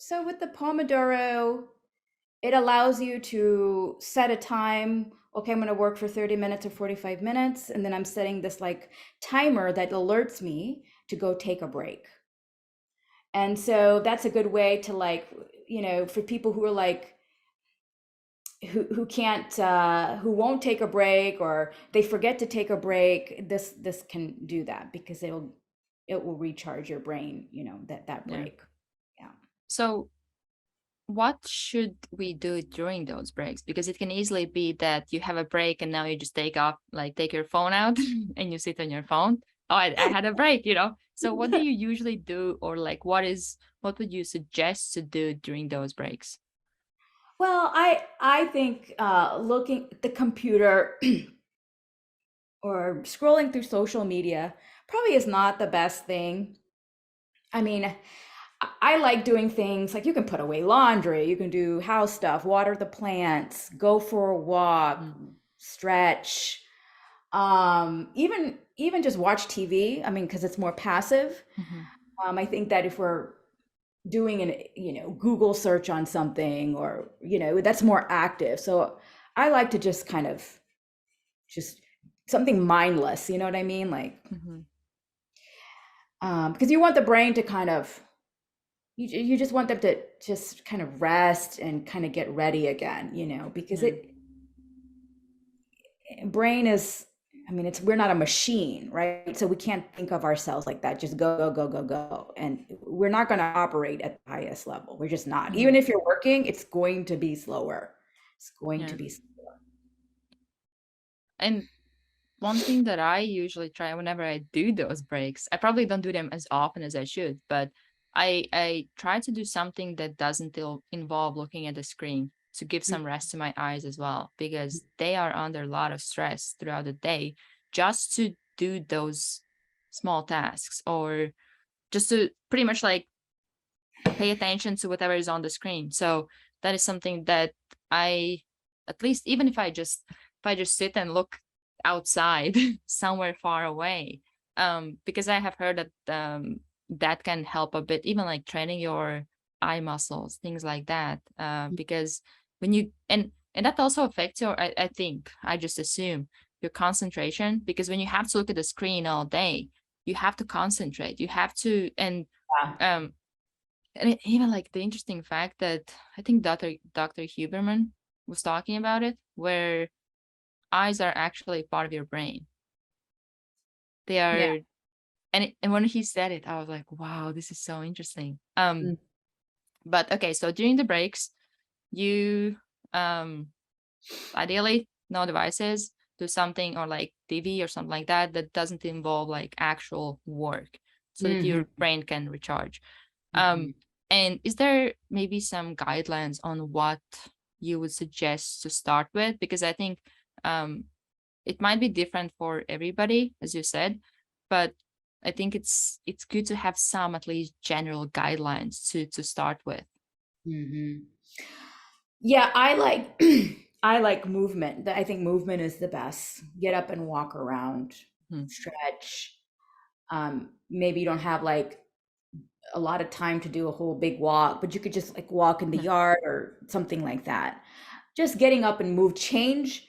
So with the Pomodoro, it allows you to set a time. Okay, I'm going to work for 30 minutes or 45 minutes. And then I'm setting this like timer that alerts me to go take a break. And so that's a good way to like, for people who are like, who can't, who won't take a break or they forget to take a break, this can do that because it will recharge your brain, that Yeah. break. Yeah. So what should we do during those breaks? Because it can easily be that you have a break and now you just take your phone out and you sit on your phone. Oh, I had a break. So what do you usually do, or like what would you suggest to do during those breaks? Well, I think looking at the computer or scrolling through social media probably is not the best thing. I mean, I like doing things like you can put away laundry, you can do house stuff, water the plants, go for a walk, Mhm. stretch, even just watch TV. I mean, because it's more passive. Mhm. I think that if we're doing an Google search on something or that's more active. So I like to just kind of just something mindless, you know what I mean? Like Mhm. because you want the brain to kind of you just want them to just kind of rest and kind of get ready again, because Yeah. it brain is, I mean, we're not a machine, right? So we can't think of ourselves like that, just go, go, go, go, go. And we're not going to operate at the highest level. We're just not. Even Mhm. if you're working, it's going to be slower. It's going to Yeah. be slower. And one thing that I usually try whenever I do those breaks, I probably don't do them as often as I should, but I try to do something that doesn't involve looking at the screen to give some rest to my eyes as well, because they are under a lot of stress throughout the day just to do those small tasks, or just to pretty much like pay attention to whatever is on the screen. So that is something that I, at least even if I just sit and look outside somewhere far away, because I have heard that that can help a bit, even like training your eye muscles, things like that. Because when you and that also affects I think I just assume your concentration, because when you have to look at the screen all day, you have to concentrate. You have to Yeah. um even like the interesting fact that I think Dr. Huberman was talking about it, where eyes are actually part of your brain. They Yeah. are, and when he said it, I was like, wow, this is so interesting. But okay, so during the breaks, you um ideally no devices, do something or like TV or something like that that doesn't involve like actual work, so that Mm-hmm. your brain can recharge. Mm-hmm. And is there maybe some guidelines on what you would suggest to start with? Because I think um, it might be different for everybody, as you said, but I think it's good to have some at least general guidelines to start with. Mm-hmm. Yeah, I like I like movement. I think movement is the best. Get up and walk around, Mhm. stretch. Maybe you don't have like a lot of time to do a whole big walk, but you could just like walk in the Yeah. yard or something like that. Just getting up and move, change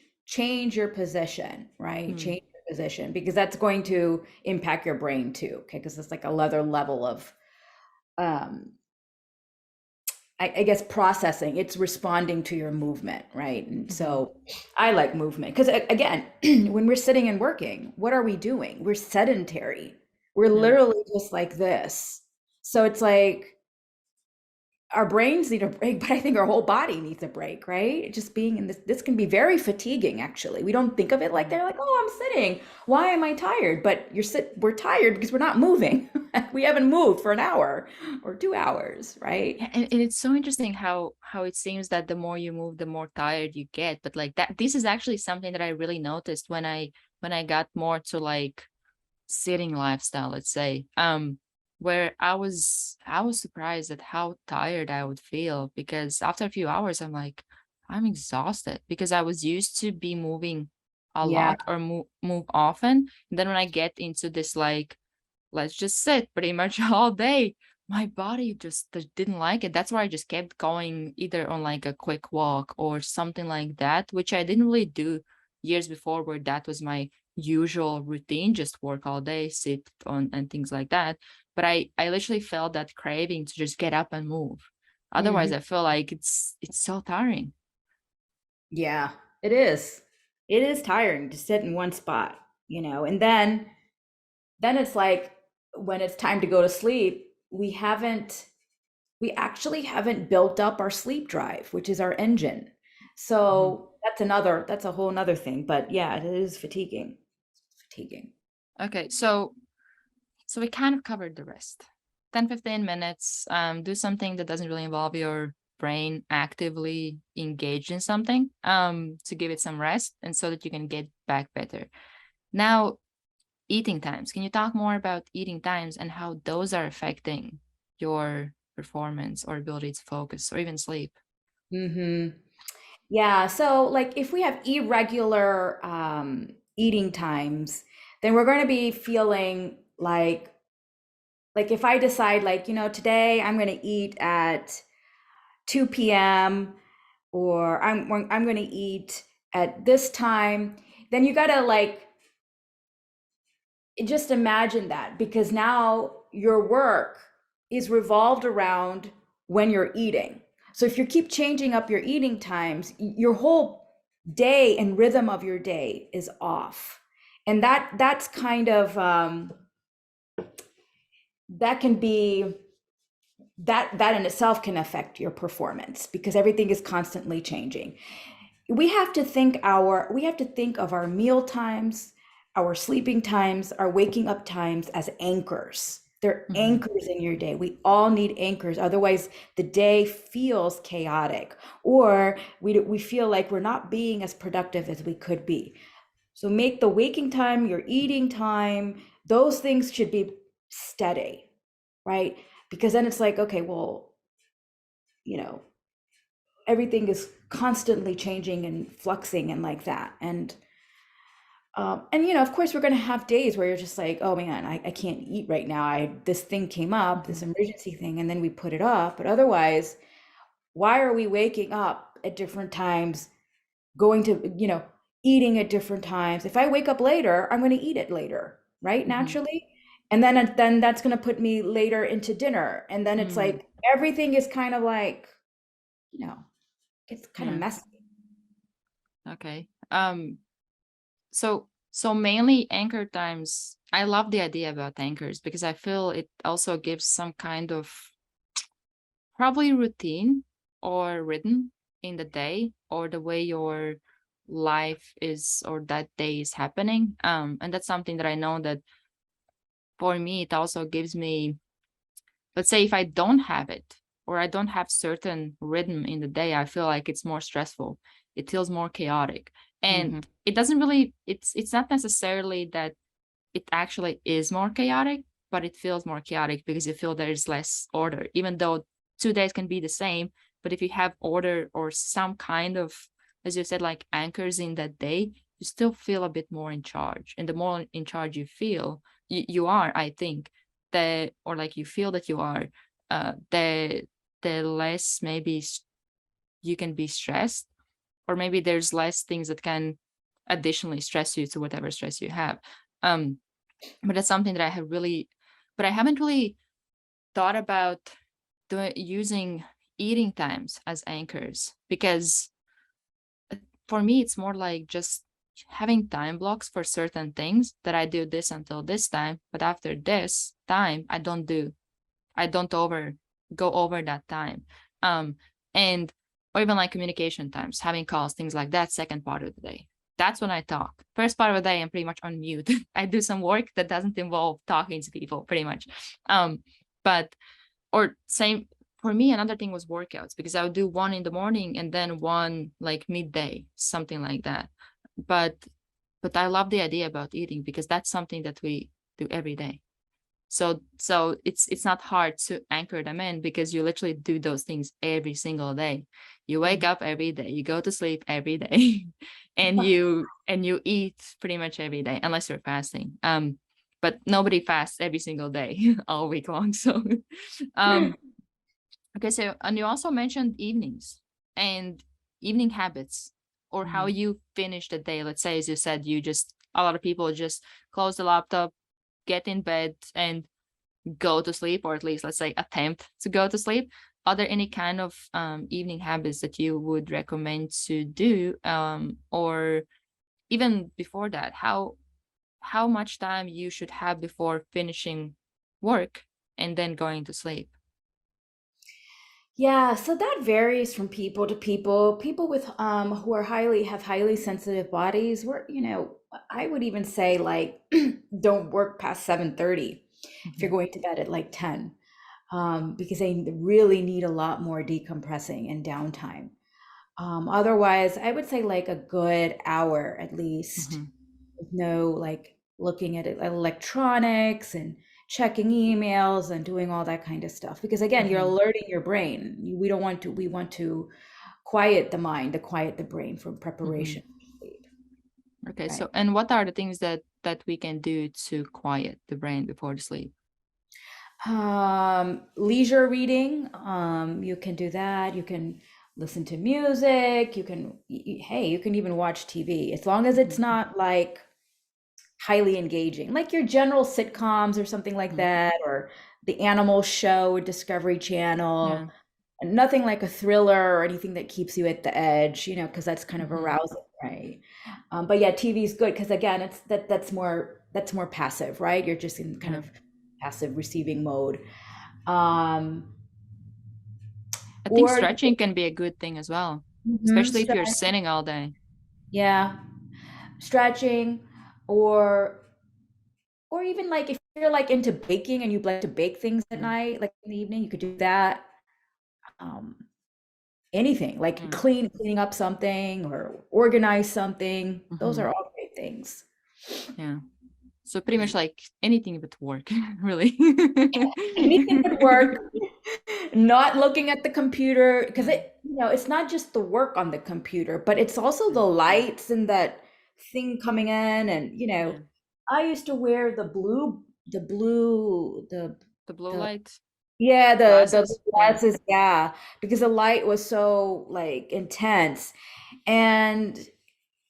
your position, right? Mm. Change your position because that's going to impact your brain too, okay? Because it's like another level of um I guess processing. It's responding to your movement, right? And Mhm. so I like movement because again, when we're sitting and working, what are we doing? We're sedentary. We're Yeah. literally just like this. So it's like our brains need a break, but I think our whole body needs a break, right? Just being in this can be very fatiguing actually. We don't think of it like Yeah. they're like, "Oh, I'm sitting. Why am I tired?" But we're tired because we're not moving. We haven't moved for an hour or 2 hours, right? Yeah, and it's so interesting how it seems that the more you move, the more tired you get. But like that, this is actually something that I really noticed when I got more to like sitting lifestyle, let's say, where I was surprised at how tired I would feel, because after a few hours I'm like, I'm exhausted, because I was used to be moving a Yeah. lot or move often. And then when I get into this like, let's just sit pretty much all day, my body just didn't like it. That's why I just kept going either on like a quick walk or something like that, which I didn't really do years before, where that was my usual routine, just work all day, sit on and things like that. But I literally felt that craving to just get up and move. Otherwise, Hmm. I feel like it's so tiring. Yeah, it is. It is tiring to sit in one spot, and then it's like when it's time to go to sleep, we actually haven't built up our sleep drive, which is our engine. Mhm. So that's a whole nother thing. But yeah, it is fatiguing. Fatiguing. Okay, so we kind of covered the rest. 10-15 minutes, do something that doesn't really involve your brain actively engaged in something, to give it some rest and so that you can get back better. Now, eating times. Can you talk more about eating times and how those are affecting your performance or ability to focus or even sleep? Hmm. Yeah. So like if we have irregular eating times, then we're going to be feeling like if I decide like, today I'm going to eat at 2 p.m. or I'm going to eat at this time, then you got to like just imagine that, because now your work is revolved around when you're eating. So if you keep changing up your eating times, your whole day and rhythm of your day is off. And that's kind of that can be that in itself can affect your performance because everything is constantly changing. We have to think of our meal times, our sleeping times, our waking up times as anchors. They're Mhm. anchors in your day. We all need anchors. Otherwise, the day feels chaotic, or we feel like we're not being as productive as we could be. So make the waking time, your eating time, those things should be steady, right? Because then it's like, okay, well, you know, everything is constantly changing and fluxing and like that. And of course, we're going to have days where you're just like, oh man, I can't eat right now. This thing came up, this Mhm. emergency thing, and then we put it off. But otherwise, why are we waking up at different times, going to, eating at different times? If I wake up later, I'm going to eat it later, right? Mhm. Naturally. And then that's going to put me later into dinner. And then it's Mm. like everything is kind of like, you know, it's kind of Yeah. messy. Okay. So mainly anchor times. I love the idea about anchors because I feel it also gives some kind of probably routine or rhythm in the day or the way your life is or that day is happening. And that's something that I know that for me it also gives me, let's say if I don't have it or I don't have certain rhythm in the day, I feel like it's more stressful. It feels more chaotic. And Hmm. it doesn't really, it's not necessarily that it actually is more chaotic, but it feels more chaotic because you feel there's less order, even though 2 days can be the same. But if you have order or some kind of, as you said, like anchors in that day, you still feel a bit more in charge. And the more in charge you feel, you are, I think, or like you feel that you are, the less maybe you can be stressed, or maybe there's less things that can additionally stress you to whatever stress you have. Um, but that's something that I haven't really thought about using eating times as anchors because for me, it's more like just having time blocks for certain things that I do this until this time, but after this time, I don't go over that time. Um, and or even like communication times, having calls, things like that, second part of the day. That's when I talk. First part of the day, I'm pretty much on mute. I do some work that doesn't involve talking to people, pretty much. Um, but or same for me, another thing was workouts because I would do one in the morning and then one like midday, something like that. But I love the idea about eating because that's something that we do every day. So it's not hard to anchor them in because you literally do those things every single day. You wake Hmm. up every day, you go to sleep every day, and you eat pretty much every day unless you're fasting. but nobody fasts every single day all week long. So um okay, so and you also mentioned evenings and evening habits, or how Mhm. you finish the day. Let's say, as you said, you just a lot of people just close the laptop, get in bed, and go to sleep, or at least let's say attempt to go to sleep. Are there any kind of evening habits that you would recommend to do, or even before that, how much time you should have before finishing work and then going to sleep? Yeah, so that varies from people to people. People with who are highly have highly sensitive bodies, where I would even say like don't work past 7:30 if you're Mhm, going to bed at like 10, because they really need a lot more decompressing and downtime. Otherwise, I would say like a good hour at least, mhm, with no like looking at it, electronics and checking emails and doing all that kind of stuff. Because again, you're mhm, alerting your brain. We don't want to, we want to quiet the mind, to quiet the brain for mhm. preparation for sleep, Okay, right? so and what are the things that we can do to quiet the brain before the sleep? Leisure reading, you can do that. You can listen to music. You can, hey, you can even watch TV as long as it's Mhm, not like highly engaging, like your general sitcoms or something like mhm. that, or the animal show, Discovery Yeah. Channel. Nothing like a thriller or anything that keeps you at the edge, because that's kind of Mhm, arousing, right? But yeah, TV is good because again, that's more passive, right? You're just in kind yeah. of passive receiving mode. Um, I think or stretching can be a good thing as well, Mhm, especially if you're sitting all day. yeah, stretching, or or even like if you're like into baking and you like to bake things at Mm, night, like in the evening, you could do that. Um, Anything like mm, cleaning up something or organize something. Those mhm, are all great things. yeah. So pretty much like anything but work, really. Anything would work. Not looking at the computer because Yeah, it's not just the work on the computer, but it's also yeah, the lights and that thing coming in. And yeah. I used to wear The blue the light yeah, the glasses. Yeah, glasses, yeah, because the light was so like intense, and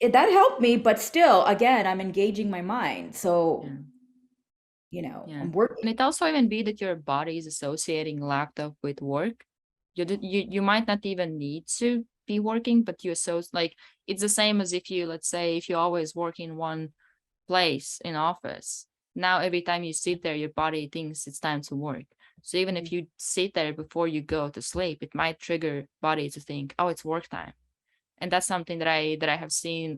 that helped me. But still, again, I'm engaging my mind, yeah. so Yeah. I'm working. And it also even be that your body is associating laptop with work. You might not even need to be working, but you associate like it's the same as if you, let's say, if you always work in one place in office. Now every time you sit there, your body thinks it's time to work. So even if you sit there before you go to sleep, it might trigger body to think, oh, it's work time. And that's something that I have seen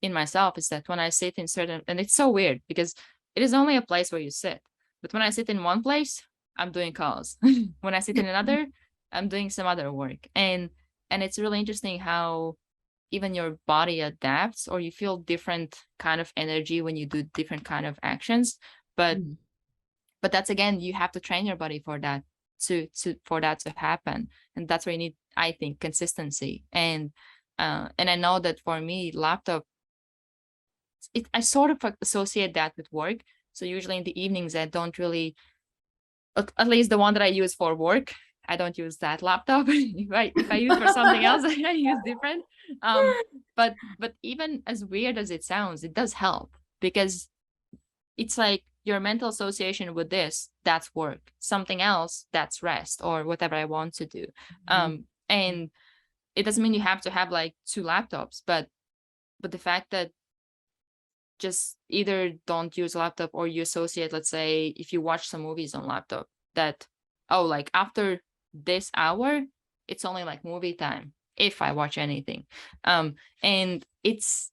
in myself, is that when I sit in certain, and it's so weird because it is only a place where you sit. But when I sit in one place, I'm doing calls. When I sit in another, I'm doing some other work. And it's really interesting how even your body adapts, or you feel different kind of energy when you do different kind of actions. But Mhm. but that's, again, you have to train your body for that, to for that to happen. And that's where you need, I think, consistency. And I know that for me, laptop, I sort of like associate that with work. So usually in the evenings, I don't really, at least the one that I use for work, I don't use that laptop. If I use for something else, I use different. Um, but even as weird as it sounds, it does help, because it's like your mental association with this, that's work. Something else, that's rest, or whatever I want to do. And it doesn't mean you have to have like two laptops, but the fact that just either don't use a laptop, or you associate, let's say, if you watch some movies on laptop, that, oh, like after this hour, it's only like movie time if I watch anything. And it's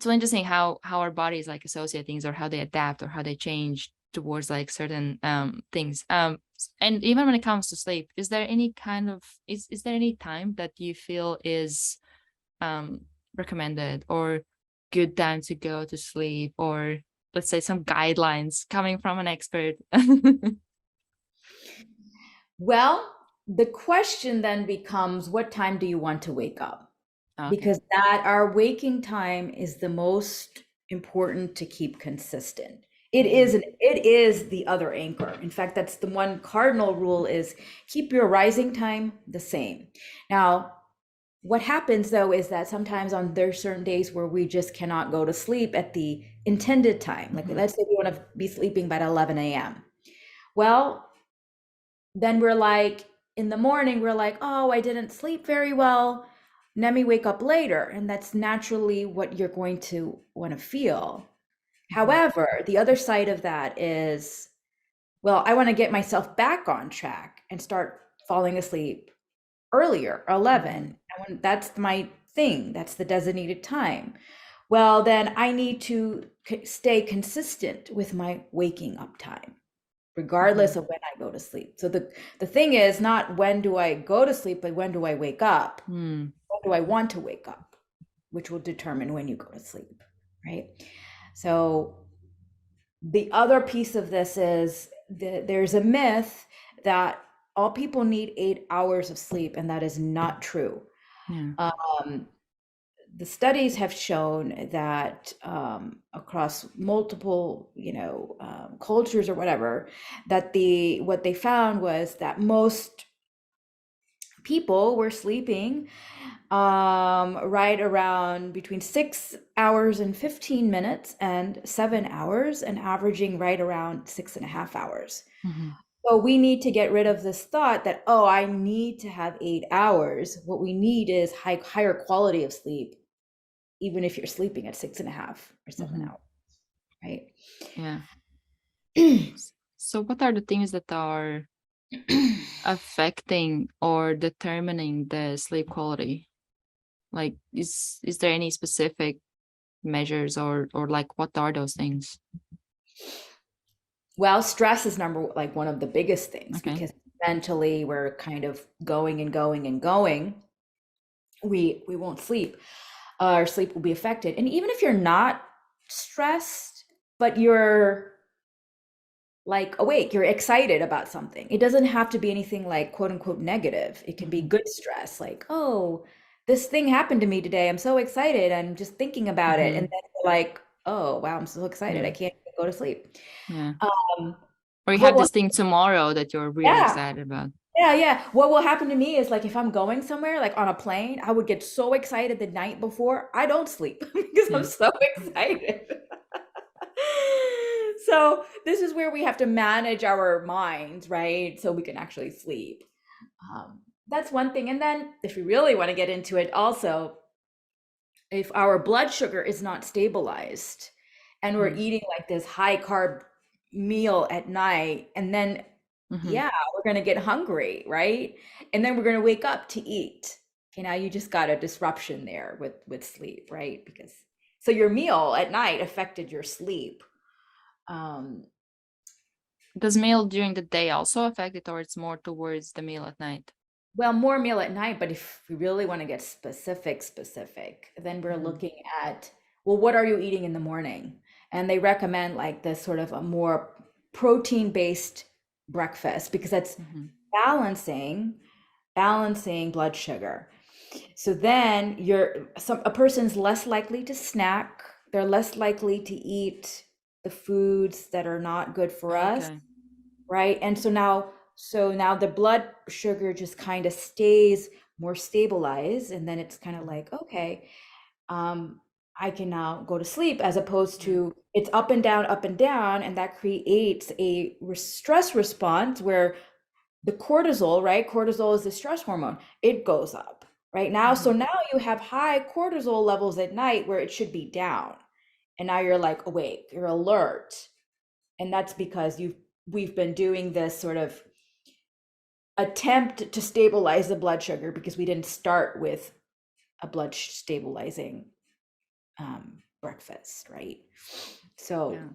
really interesting how our bodies like associate things, or how they adapt, or how they change towards like certain things. And even when it comes to sleep, is there any kind of, is there any time that you feel is um, recommended, or good time to go to sleep, or let's say some guidelines coming from an expert? Well, the question then becomes, what time do you want to wake up? Okay. Because that our waking time is the most important to keep consistent. It is the other anchor. In fact, that's the one cardinal rule is keep your rising time the same. Now, what happens though is that sometimes on there's certain days where we just cannot go to sleep at the intended time. Like let's say we want to be sleeping by 11 a.m. Well, then we're like in the morning, we're like, oh, I didn't sleep very well. Let me wake up later. And that's naturally what you're going to want to feel. However, the other side of that is, well, I want to get myself back on track and start falling asleep earlier, 11. That's my thing. That's the designated time. Well, then I need to stay consistent with my waking up time, regardless of when I go to sleep. So the thing is not when do I go to sleep, but when do I wake up? When do I want to wake up? Which will determine when you go to sleep, right? So the other piece of this is there's a myth that all people need 8 hours of sleep, and that is not true. Yeah. The studies have shown that across multiple, cultures or whatever, that what they found was that most people were sleeping right around between 6 hours and 15 minutes and 7 hours, and averaging right around 6.5 hours. So we need to get rid of this thought that, oh, I need to have 8 hours. What we need is higher quality of sleep, even if you're sleeping at 6.5 or 7 hours, right? Yeah. So what are the things that are affecting or determining the sleep quality? Like, is there any specific measures or like what are those things? Well, stress is one of the biggest things, Okay. because mentally we're kind of going and going and going. We won't sleep. Our sleep will be affected. And even if you're not stressed, but you're like awake, you're excited about something. It doesn't have to be anything like quote unquote negative. It can be good stress, like, oh, this thing happened to me today. I'm so excited. I'm just thinking about it. And then you're like, oh, wow, I'm so excited. Yeah. I can't even go to sleep. Yeah. Um, Or you what have will, this thing tomorrow that you're really yeah, excited about. yeah. What will happen to me is like if I'm going somewhere, like on a plane, I would get so excited the night before. I don't sleep because I'm Yeah. so excited. So this is where we have to manage our minds, right? So we can actually sleep. That's one thing. And then if we really want to get into it, also, if our blood sugar is not stabilized and we're eating like this high carb meal at night, and then yeah, we're going to get hungry, right? And then we're going to wake up to eat. Okay, now you just got a disruption there with sleep, right? Because so your meal at night affected your sleep. Does meal during the day also affect it, or it's more towards the meal at night? Well, more meal at night, but if we really want to get specific, then we're looking at, well, what are you eating in the morning? And they recommend like this sort of a more protein-based breakfast, because that's balancing blood sugar. So then a person's less likely to snack, they're less likely to eat the foods that are not good for us, Okay. right? And so now the blood sugar just kind of stays more stabilized, and then it's kind of like, okay, I can now go to sleep, as opposed to it's up and down, and that creates a stress response where the cortisol, right? Cortisol is the stress hormone. It goes up right now. So now you have high cortisol levels at night where it should be down. And now you're like awake, you're alert. And that's because we've been doing this sort of attempt to stabilize the blood sugar, because we didn't start with a blood stabilizing breakfast, right? So Yeah.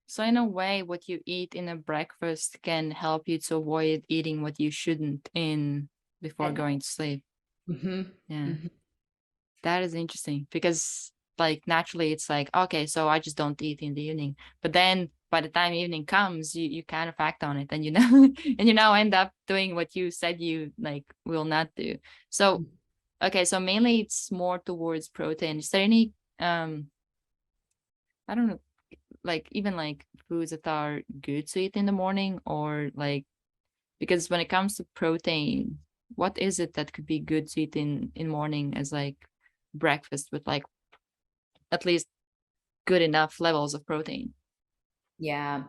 So in a way, what you eat in a breakfast can help you to avoid eating what you shouldn't in before at going night. to sleep. Hmm. Yeah. Hmm. That is interesting because like naturally it's like, okay, so I just don't eat in the evening. But then by the time evening comes, you kind of act on it and you know and you now end up doing what you said you like will not do. So okay, so mainly it's more towards protein. Is there any I don't know, like even like foods that are good to eat in the morning, or like, because when it comes to protein, what is it that could be good to eat in morning as like breakfast with like at least good enough levels of protein? Yeah.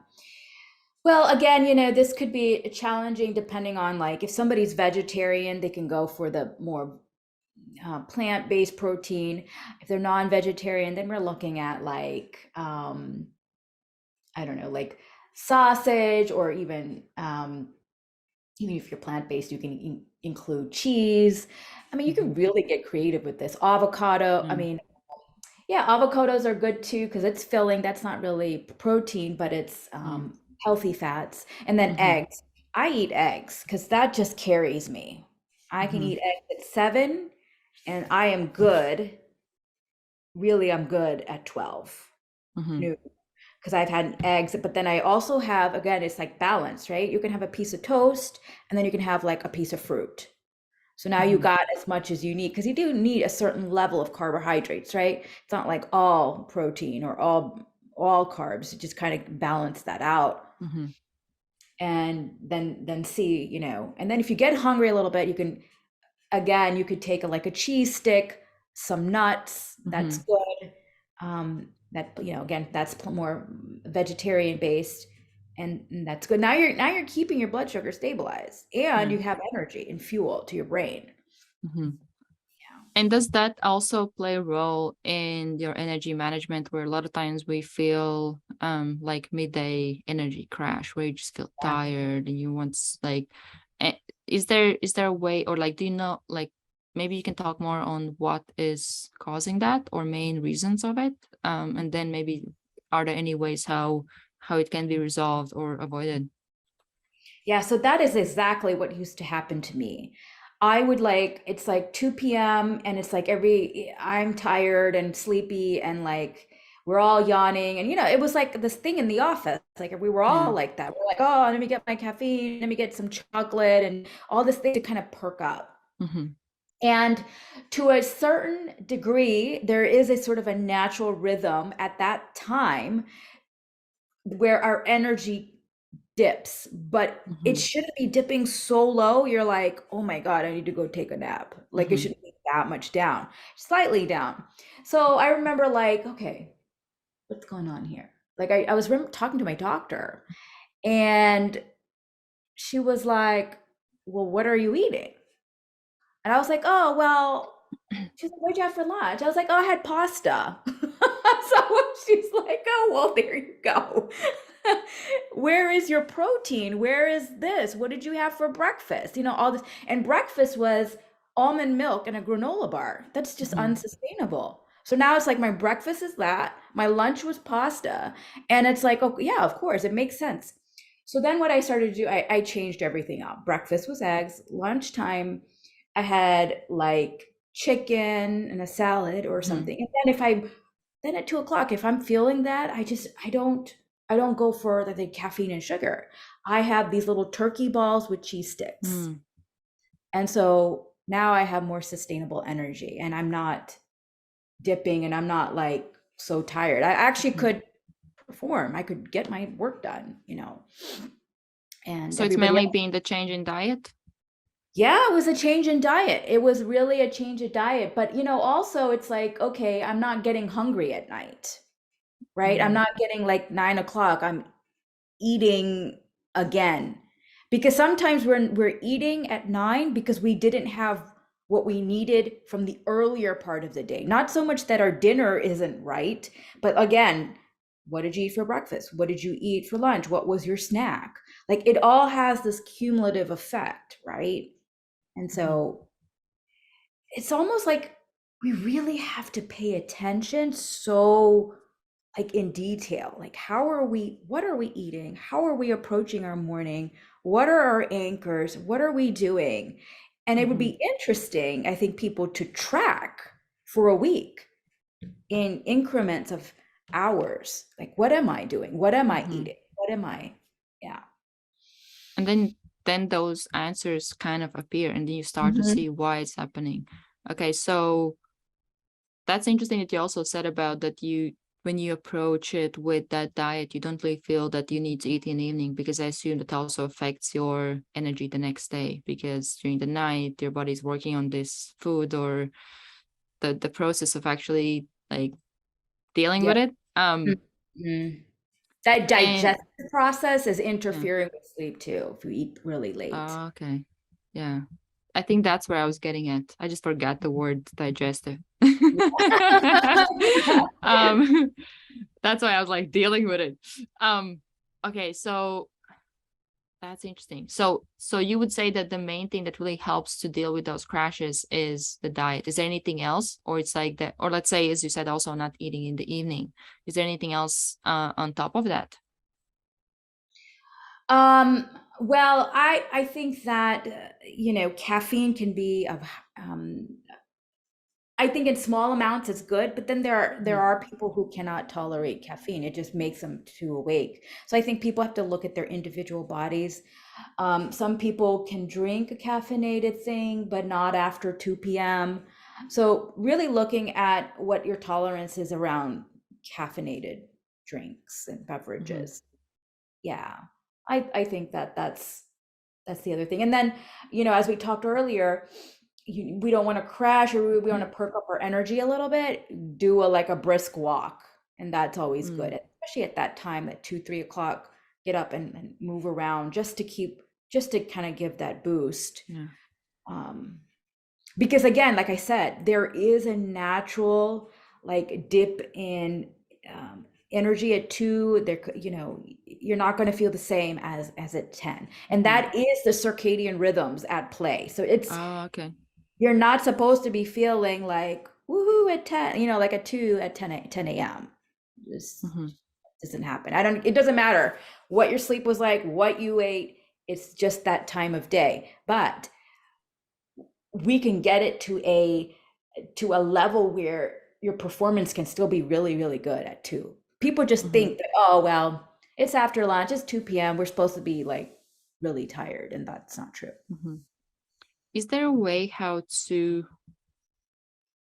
Well, again, this could be challenging depending on like if somebody's vegetarian, they can go for the more plant-based protein. If they're non-vegetarian, then we're looking at like I don't know, like sausage, or even if you're plant-based, you can include cheese. I mean, you Mm-hmm. can really get creative with this. Avocado, I Mm-hmm. mean, yeah, avocados are good too because it's filling. That's not really protein, but it's healthy fats. And then Mm-hmm. eggs. I eat eggs because that just carries me. I can Mm-hmm. eat eggs at 7, and I am good. Really, I'm good at 12 Mm-hmm. noon because I've had eggs. But then I also have, again, it's like balance, right? You can have a piece of toast, and then you can have like a piece of fruit. So now you Mm-hmm. got as much as you need because you do need a certain level of carbohydrates, right? It's not like all protein or all carbs. You just kind of balance that out. Mm-hmm. And then see, and then if you get hungry a little bit, you can, again, you could take like a cheese stick, some nuts. That's Mm-hmm. good. That, again, that's more vegetarian based, and that's good. Now you're keeping your blood sugar stabilized, and Yeah. you have energy and fuel to your brain. Mm-hmm. Yeah. And does that also play a role in your energy management, where a lot of times we feel like midday energy crash, where you just feel tired and you want like, eh, is there a way, or like, do you know, like, maybe you can talk more on what is causing that or main reasons of it, and then maybe are there any ways how it can be resolved or avoided? Yeah, so that is exactly what used to happen to me. It's like 2 p.m. and it's like I'm tired and sleepy and like we're all yawning. And it was like this thing in the office. Like we were Yeah. all like that. We're like, oh, let me get my caffeine, let me get some chocolate and all this thing to kind of perk up. Mm-hmm. And to a certain degree, there is a sort of a natural rhythm at that time where our energy dips, but it Mm-hmm. shouldn't be dipping so low. You're like, oh my God, I need to go take a nap. Like it Mm-hmm. shouldn't be that much down, slightly down. So I remember like, okay, what's going on here? Like I was talking to my doctor, and she was like, well, what are you eating? And I was like, oh, well, she's like, what'd you have for lunch? I was like, oh, I had pasta. So she's like, oh, well, there you go. Where is your protein? Where is this? What did you have for breakfast? All this. And breakfast was almond milk and a granola bar. That's just Mm-hmm. unsustainable. So now it's like my breakfast is that, my lunch was pasta. And it's like, oh, yeah, of course, it makes sense. So then what I started to do, I changed everything up. Breakfast was eggs, lunchtime, I had like chicken and a salad or Mm-hmm. something. And then at 2 o'clock, if I'm feeling that, I don't go for the caffeine and sugar. I have these little turkey balls with cheese sticks. Mm-hmm. And so now I have more sustainable energy and I'm not dipping and I'm not like so tired. I actually could perform. I could get my work done. And So it's everybody mainly else. being the change in diet. Yeah, it was a change in diet. It was really a change of diet. But, also it's like, okay, I'm not getting hungry at night, right? I'm Mm-hmm. not getting like 9 o'clock. I'm eating again. Because sometimes we're eating at 9 because we didn't have what we needed from the earlier part of the day. Not so much that our dinner isn't right, but again, what did you eat for breakfast? What did you eat for lunch? What was your snack? Like it all has this cumulative effect, right? And Mm-hmm. so it's almost like we really have to pay attention so like in detail. Like what are we eating? How are we approaching our morning? What are our anchors? What are we doing? And it would Mm-hmm. be interesting, I think, people to track for a week in increments of hours. Like what am I doing? What am I Mm-hmm. eating? What am I? Yeah. And then those answers kind of appear, and then you start to Mhm. see why it's happening. Okay, so that's interesting that you also said about that when you approach it with that diet, you don't really feel that you need to eat in the evening, because I assume that also affects your energy the next day, because during the night your body's working on this food, or the process of actually like dealing Yeah. with it. Mhm. That And digestive process is yeah. interfering with sleep too if you eat really late. Okay. Yeah. I think that's where I was getting at. I just forgot the word digestive. um, that's why I was like dealing with it. Um, okay, so that's interesting. So you would say that the main thing that really helps to deal with those crashes is the diet. Is there anything else? Or it's like that, or let's say, as you said, also not eating in the evening. Is there anything else on top of that? Um, well, I think that caffeine can be of um, I think in small amounts it's good, but then there Mhm. are people who cannot tolerate caffeine. It just makes them too awake. So I think people have to look at their individual bodies. Some people can drink a caffeinated thing, but not after 2 p.m. So really looking at what your tolerance is around caffeinated drinks and Mhm. beverages. Yeah. I think that that's the other thing. And then, as we talked earlier, we don't want to crash, or we want to perk up our energy a little bit, do a brisk walk. And that's always good, Mm. especially at that time at 2, 3 o'clock, get up and move around just to kind of give that boost. Yeah. Um, because again, like I said, there is a natural like dip in energy at 2. There, you're not going to feel the same as at 10, and Mhm. that is the circadian rhythms at play. So it's Oh, okay. you're not supposed to be feeling like woohoo at 10, like at 2 at 10 a.m. Just Mhm. doesn't happen. It doesn't matter what your sleep was like, what you ate. It's just that time of day. But we can get it to a level where your performance can still be really, really good at 2. People just Mhm. think that, oh, well, it's after lunch, it's 2 p.m. We're supposed to be like really tired, and that's not true. Mhm. Is there a way how to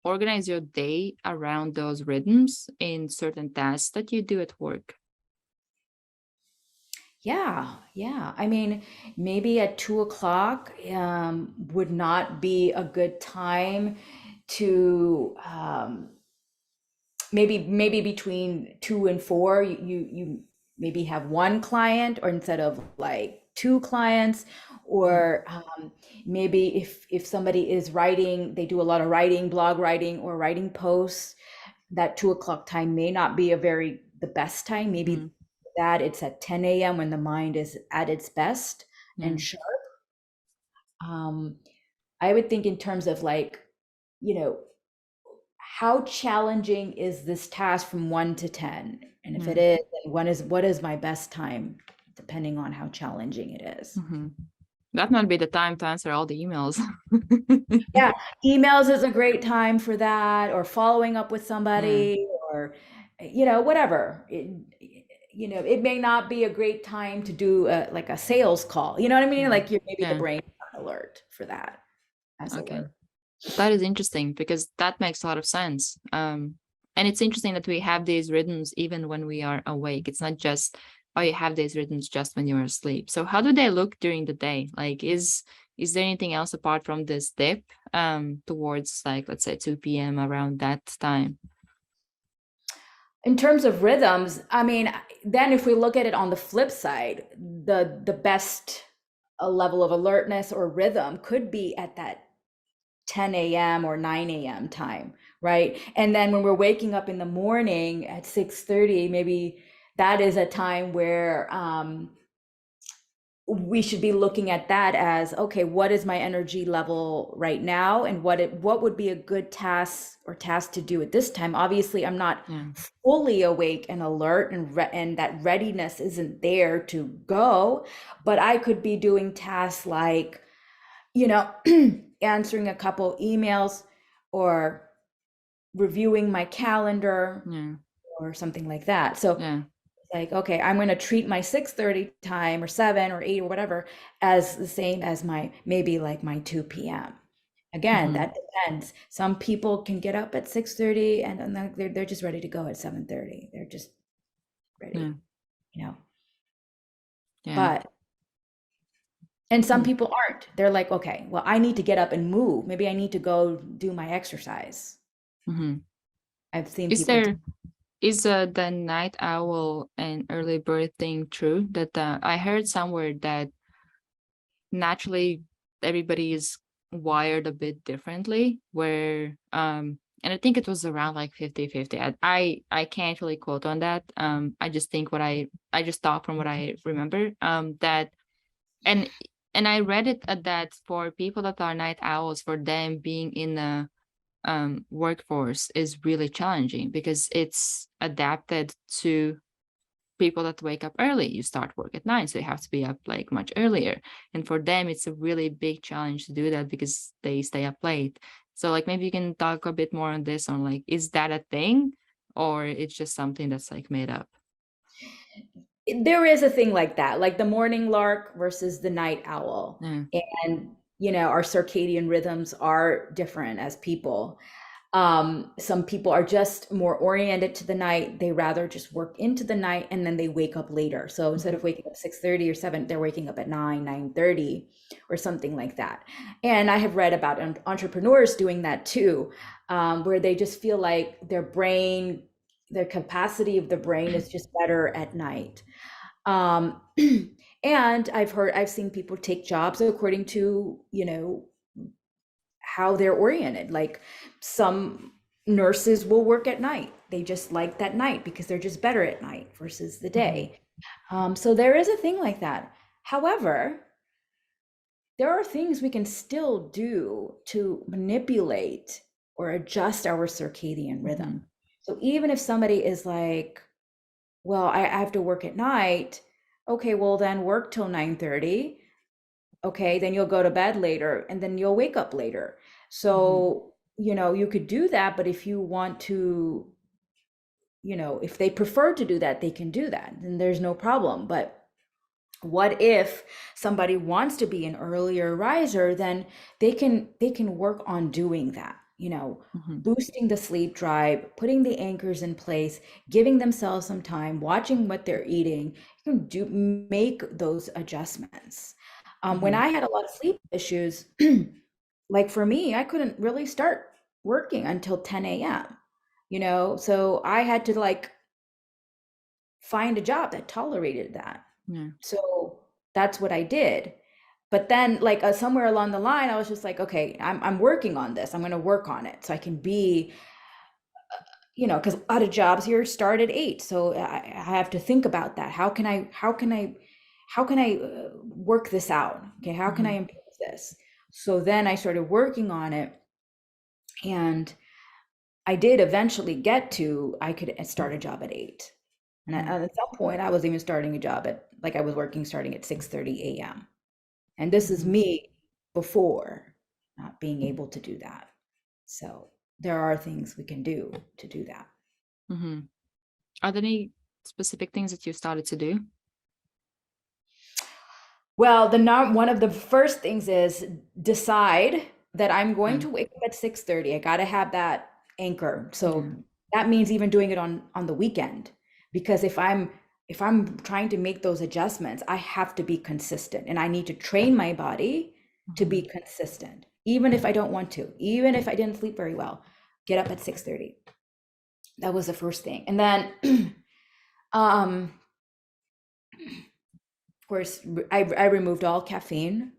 organize your day around those rhythms in certain tasks that you do at work? Yeah, yeah. I mean, maybe at 2 o'clock would not be a good time to maybe between 2 and 4 you maybe have one client, or instead of like two clients, Mhm. or maybe if somebody is writing, they do a lot of writing, blog writing or writing posts, that 2 o'clock time may not be the best time. Maybe Mhm. that it's at 10 a.m. when the mind is at its best Yeah. and sharp. um, I would think in terms of like, you know how challenging is this task from 1 to 10? And if Yeah. it is, then what is my best time, depending on how challenging it is. Mhm. That might be the time to answer all the emails. Yeah, emails is a great time for that, or following up with Yeah. somebody, or whatever. It may not be a great time to do like a sales call. You know what I mean? Mhm. Like maybe the Yeah. brain alert for that as Okay. alert. That is interesting because that makes a lot of sense. And it's interesting that we have these rhythms even when we are awake. It's not just, oh, you have these rhythms just when you're asleep. So how do they look during the day? Like, is there anything else apart from this dip towards, like, let's say 2 p.m. around that time? In terms of rhythms, I mean, then if we look at it on the flip side, the best level of alertness or rhythm could be at that 10 a.m. or 9 a.m. time, right? And then when we're waking up in the morning at 6:30, maybe that is a time where we should be looking at that as, okay, what is my energy level right now, and what would be a good task to do at this time. Obviously I'm not Yeah. fully awake and alert, and that readiness isn't there to go, but I could be doing tasks like, you know answering a couple emails, or reviewing my calendar, Yeah. or something like that. So Yeah. like, okay, I'm going to treat my 6:30 time, or 7 or 8 or whatever, as the same as my maybe like my 2 p.m. Again, Mm-hmm. that depends. Some people can get up at 6:30 and then they're just ready to go at 7:30. They're just Yeah. ready, you know. Yeah. But and some people aren't. They're like, okay, well, I need to get up and move. Maybe I need to go do my exercise. Mm-hmm. I've seen Is people do. there is the night owl and early bird thing true? That I heard somewhere that naturally everybody is wired a bit differently, where and I think it was around like 50-50. I can't really quote on that. I just think I just thought from what I remember, that and I read it that for people that are night owls, for them being in the workforce is really challenging because it's adapted to people that wake up early. You start work at 9, so you have to be up like much earlier. And for them, it's a really big challenge to do that because they stay up late. So like maybe you can talk a bit more on this, on like, is that a thing or it's just something that's like made up? There is a thing like that, like the morning lark versus the night owl. Yeah. And, our circadian rhythms are different as people. Some people are just more oriented to the night. They rather just work into the night and then they wake up later. So instead Mhm. of waking up 6:30 or 7, they're waking up at 9, 9:30 or something like that. And I have read about entrepreneurs doing that too, where they just feel like their capacity of the brain is just better at night. Um, and I've seen people take jobs according to, how they're oriented. Like some nurses will work at night. They just like that night because they're just better at night versus the Mhm. day. So there is a thing like that. However, there are things we can still do to manipulate or adjust our circadian Mhm. rhythm. So even if somebody is like, well, I have to work at night. Okay, well then work till 9:30. Okay, then you'll go to bed later and then you'll wake up later. Mhm. So, you could do that, but if you want to, if they prefer to do that, they can do that. Then there's no problem. But what if somebody wants to be an earlier riser, then they can work on doing that, Mhm. boosting the sleep drive, putting the anchors in place, giving themselves some time, watching what they're eating. You can make those adjustments. When Mhm. I had a lot of sleep issues, like for me, I couldn't really start working until 10 a.m., so I had to like find a job that tolerated that. Yeah. So that's what I did. But then, like somewhere along the line, I was just like, okay, I'm working on this. I'm going to work on it so I can be, because a lot of jobs here start at 8. So I have to think about that. How can I work this out? Okay, how can I Mhm. improve this? So then I started working on it, and I did eventually get to I could start a job at 8. And Mhm. at some point, I was even starting a job at like I was working starting at 6:30 a.m. And this is Mhm. me before not being able to do that. So there are things we can do to do that. Mhm. Are there any specific things that you started to do? Well, one of the first things is decide that I'm going Yeah. to wake up at 6:30. I got to have that anchor. Yeah. So that means even doing it on the weekend, because if I'm trying to make those adjustments, I have to be consistent and I need to train my body to be Mhm. consistent. Even if I don't want to, even if I didn't sleep very well, get up at 6:30. That was the first thing. And then um of course I removed all caffeine.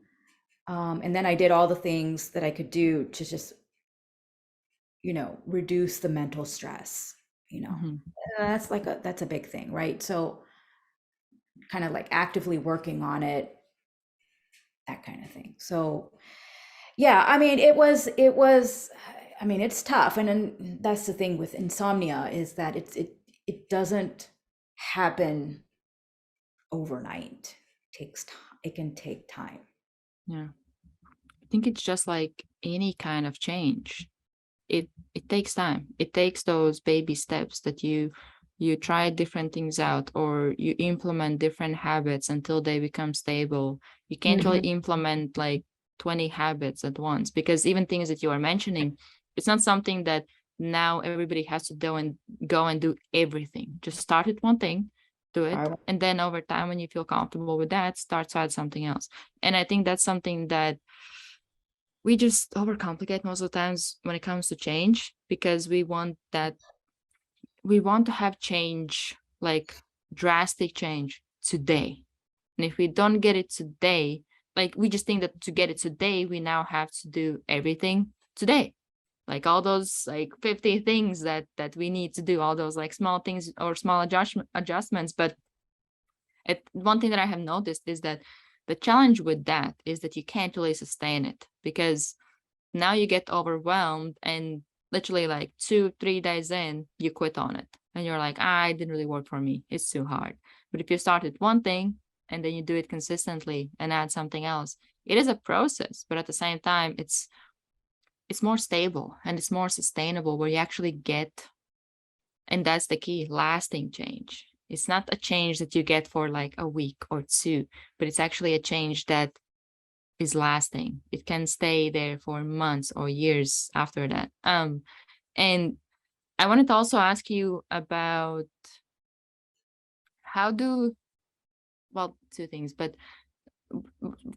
And then I did all the things that I could do to just, reduce the mental stress, you know. Mhm. That's a big thing, right? So kind of like actively working on it, that kind of thing. So yeah, I mean, I mean, it's tough. And then that's the thing with insomnia is that it doesn't happen overnight. It can take time. Yeah. I think it's just like any kind of change. It takes time. It takes those baby steps that you try different things out, or you implement different habits until they become stable. You can't really Mhm. implement like 20 habits at once, because even things that you are mentioning, it's not something that now everybody has to do and go and do everything. Just start with one thing, do it, I- and then over time, when you feel comfortable with that, start to add something else. And I think that's something that we just overcomplicate most of the times when it comes to change, because we want to have change, like drastic change today. And if we don't get it today, like we just think that to get it today, we now have to do everything today. Like all those like 50 things that we need to do, all those like small things or small adjustments. But one thing that I have noticed is that the challenge with that is that you can't really sustain it, because now you get overwhelmed and literally like 2-3 days in, you quit on it. And you're like, it didn't really work for me. It's too hard. But if you start with one thing and then you do it consistently and add something else, it is a process, but at the same time, it's more stable and it's more sustainable, where you actually get, and that's the key, lasting change. It's not a change that you get for like a week or two, but it's actually a change that is lasting. It can stay there for months or years after that. And I wanted to also ask you about how do, well, two things, but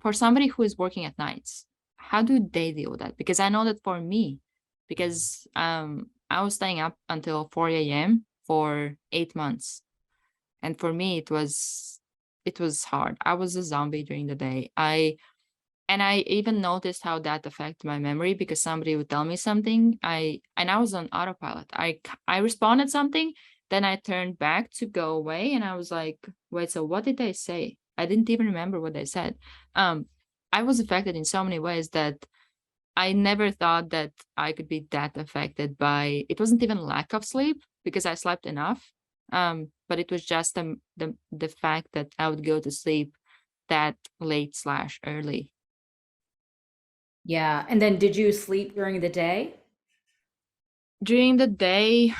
for somebody who is working at nights, how do they deal with that? Because I know that for me, because I was staying up until 4 a.m. for 8 months. And for me, it was hard. I was a zombie during the day. I even noticed how that affected my memory, because somebody would tell me something, I was on autopilot. I responded something, then I turned back to go away, and I was like, wait, so what did they say? I didn't even remember what they said. I was affected in so many ways that I never thought that I could be that affected by. It wasn't even lack of sleep, because I slept enough. But it was just the fact that I would go to sleep that late/early. Yeah. And then did you sleep during the day? During the day,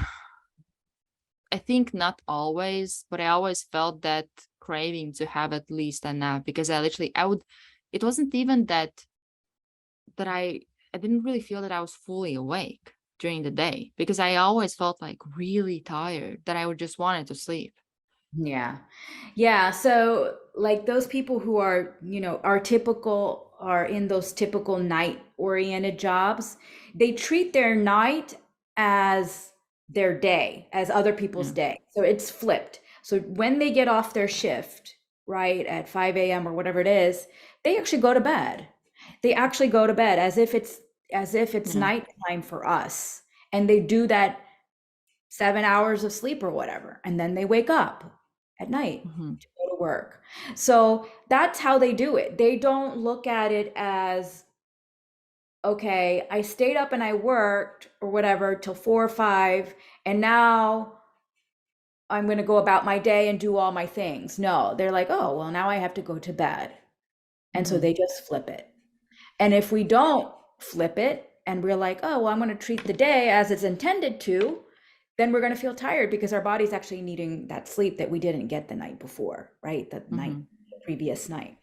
I think not always, but I always felt that craving to have at least a nap, because it wasn't even that I didn't really feel that I was fully awake during the day, because I always felt like really tired that I would just wanted to sleep. Yeah. Yeah. So, like those people who are, are in those typical night oriented jobs, they treat their night as their day, as other people's Yeah. day. So it's flipped. So when they get off their shift, right, at 5 a.m. or whatever it is, they actually go to bed. They actually go to bed as if it's Yeah. nighttime for us. And they do that 7 hours of sleep or whatever. And then they wake up at night Hmm. to go to work. So that's how they do it. They don't look at it as, okay, I stayed up and I worked or whatever till 4 or 5, and now I'm going to go about my day and do all my things. No, they're like, oh, well, now I have to go to bed. And so Hmm. they just flip it. And if we don't flip it and we're like, oh, well, I'm going to treat the day as it's intended to, then we're going to feel tired because our body's actually needing that sleep that we didn't get the night before, right? Hmm. The previous night.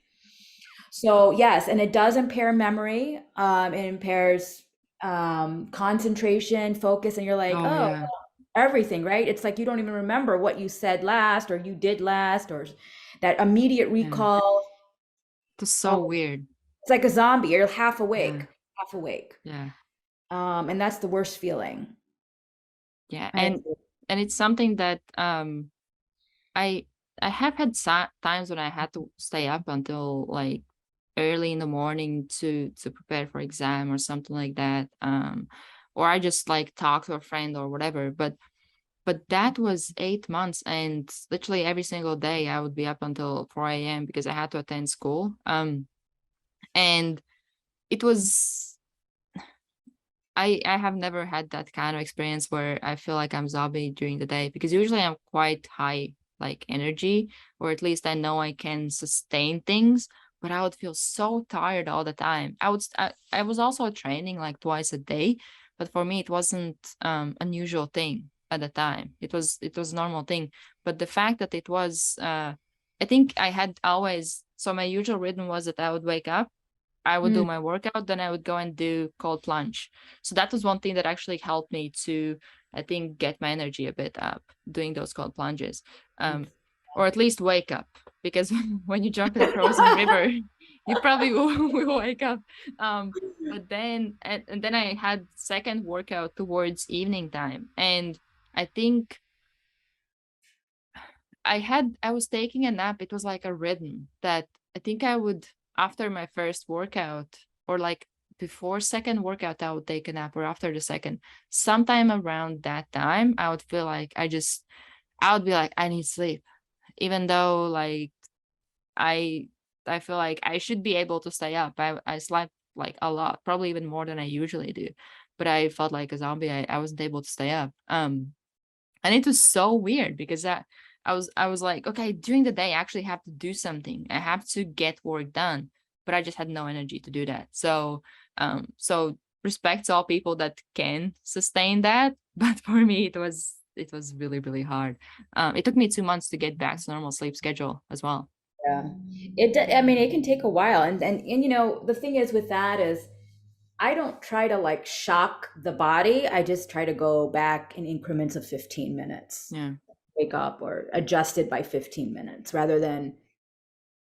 So, yes, and it does impair memory. It impairs concentration, focus, and you're like, Oh oh, yeah. everything, right? It's like you don't even remember what you said last or you did last, or that immediate Yeah. recall. It's so Oh, weird. it's like a zombie. You're half Yeah. awake, half awake. Yeah. And that's the worst feeling. Yeah. I And it's something that I I have had times when I had to stay up until like early in the morning to prepare for exam or something like that. Or I just like talk to a friend or whatever. But that was 8 months, and literally every single day I would be up until 4 a.m. because I had to attend school. And it was I have never had that kind of experience where I feel like I'm zombie during the day, because usually I'm quite high like energy, or at least I know I can sustain things, but I would feel so tired all the time. I was also training like twice a day, but for me it wasn't unusual thing at the time. It was normal thing. But the fact that it was I think I had always, so my usual rhythm was that I would wake up I would do Mm. my workout, then I would go and do cold plunge. So that was one thing that actually helped me to, I think, get my energy a bit up doing those cold plunges. Um, or at least wake up, because when you jump in a frozen river, you probably will wake up. But then, and then I had second workout towards evening time. And I think I was taking a nap. It was like a rhythm that I think I would, after my first workout, or like before second workout, I would take a nap, or after the second, sometime around that time, I would feel like I would be like, I need sleep. Even though like I I feel like I should be able to stay up. I slept like a lot, probably even more than I usually do. But I felt like a zombie. I wasn't able to stay up. And it was so weird because I was like, okay, during the day I actually have to do something. I have to get work done, but I just had no energy to do that. So respect to all people that can sustain that, but for me it was really really hard. It took me 2 months to get back to normal sleep schedule as well. Yeah. I mean, it can take a while. And you know, the thing is with that is I don't try to like shock the body. I just try to go back in increments of 15 minutes, Yeah, wake up or adjust it by 15 minutes rather than,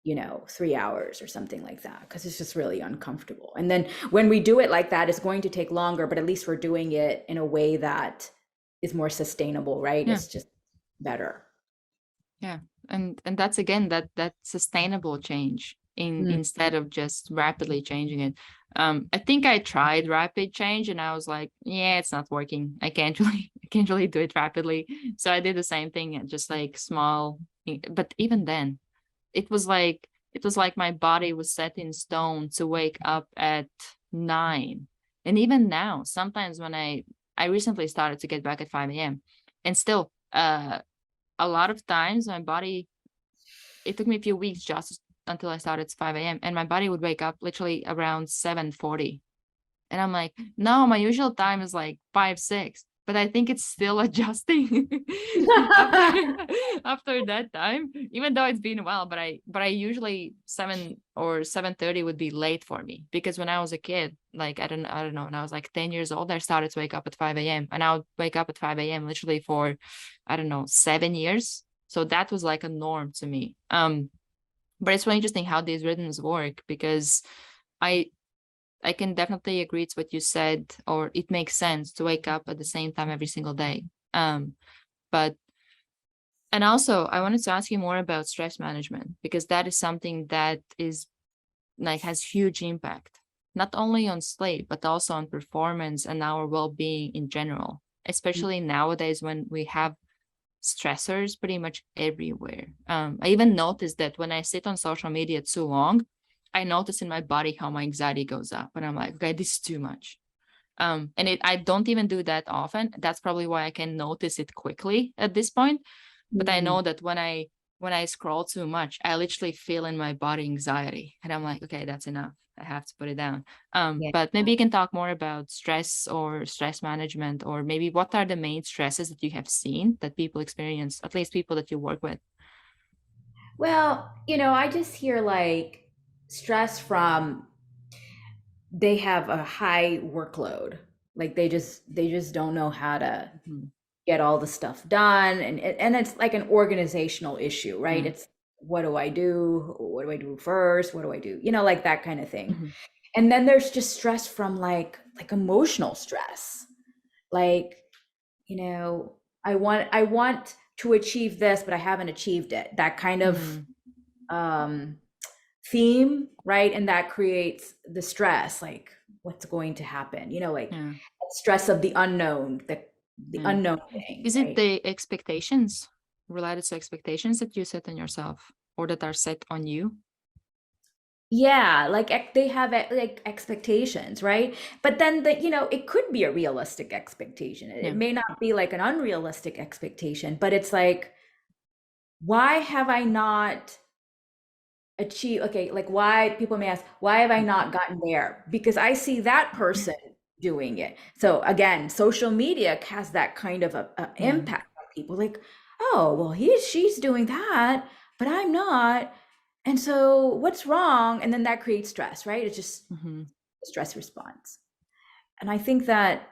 you know, 3 hours or something like that, because it's just really uncomfortable. And then when we do it like that, it's going to take longer, but at least we're doing it in a way that is more sustainable, right? yeah. It's just better. Yeah, and that's again that sustainable change in Mm. instead of just rapidly changing it. I think I tried rapid change and I was like, yeah, it's not working. I can't really I can't really do it rapidly. So I did the same thing, just like small. But even then, it was like my body was set in stone to wake up at 9. And even now, sometimes when I recently started to get back at 5 a.m. and still a lot of times my body, it took me a few weeks just until I started at 5 a.m. and my body would wake up literally around 7:40. And I'm like, no, my usual time is like 5, 6. But I think it's still adjusting after after that time, even though it's been a while. But I usually 7 or 7:30 would be late for me, because when I was a kid, like I don't know, when I was like 10 years old, I started to wake up at 5 a.m. and I would wake up at 5 a.m. literally for, I don't know, 7 years. So that was like a norm to me. But it's really interesting how these rhythms work, because I I can definitely agree to what you said, or it makes sense to wake up at the same time every single day. But and also I wanted to ask you more about stress management, because that is something that is like has huge impact, not only on sleep, but also on performance and our well-being in general, especially nowadays when we have stressors pretty much everywhere. I even noticed that when I sit on social media too long, I notice in my body how my anxiety goes up, and I'm like, okay, this is too much. And I don't even do that often. That's probably why I can notice it quickly at this point. But I Mm. know that when I scroll too much, I literally feel in my body anxiety, and I'm like, okay, that's enough. I have to put it down. Yeah. But maybe you can talk more about stress or stress management, or maybe what are the main stresses that you have seen that people experience, at least people that you work with. Well, you know, I just hear like stress from they have a high workload. Like they just don't know how to Mhm. get all the stuff done, and it's like an organizational issue, right? Yeah. It's what do I do? What do I do first? What do I do? You know, like that kind of thing. Mhm. And then there's just stress from like emotional stress. Like, you know, I want to achieve this, but I haven't achieved it. That kind of Mhm. um theme, right? And that creates the stress, like what's going to happen, you know, like Yeah. stress of the unknown, the Yeah. unknown thing, Is it right? the expectations related to expectations that you set on yourself, or that are set on you? Yeah, like they have like expectations, right? But then you know, it could be a realistic expectation. It Yeah. may not be like an unrealistic expectation, but it's like, why have I not achieved? Okay, like why people may ask, why have I not gotten there? Because I see that person doing it. So again, social media has that kind of a Yeah. impact on people. Like, oh, well, she's doing that, but I'm not. And so what's wrong? And then that creates stress, right? It's just Mm-hmm. a stress response. And I think that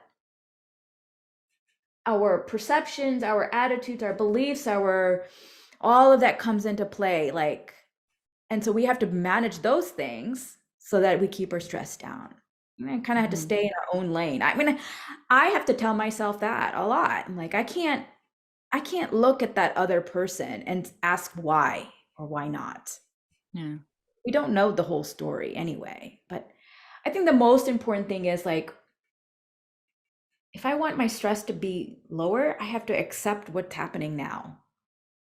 our perceptions, our attitudes, our beliefs, our all of that comes into play. Like, and so we have to manage those things so that we keep our stress down. I kind of have to Mm-hmm. stay in our own lane. I mean, I have to tell myself that a lot. I'm like, I can't look at that other person and ask why or why not. Yeah. We don't know the whole story anyway. But I think the most important thing is like, if I want my stress to be lower, I have to accept what's happening now,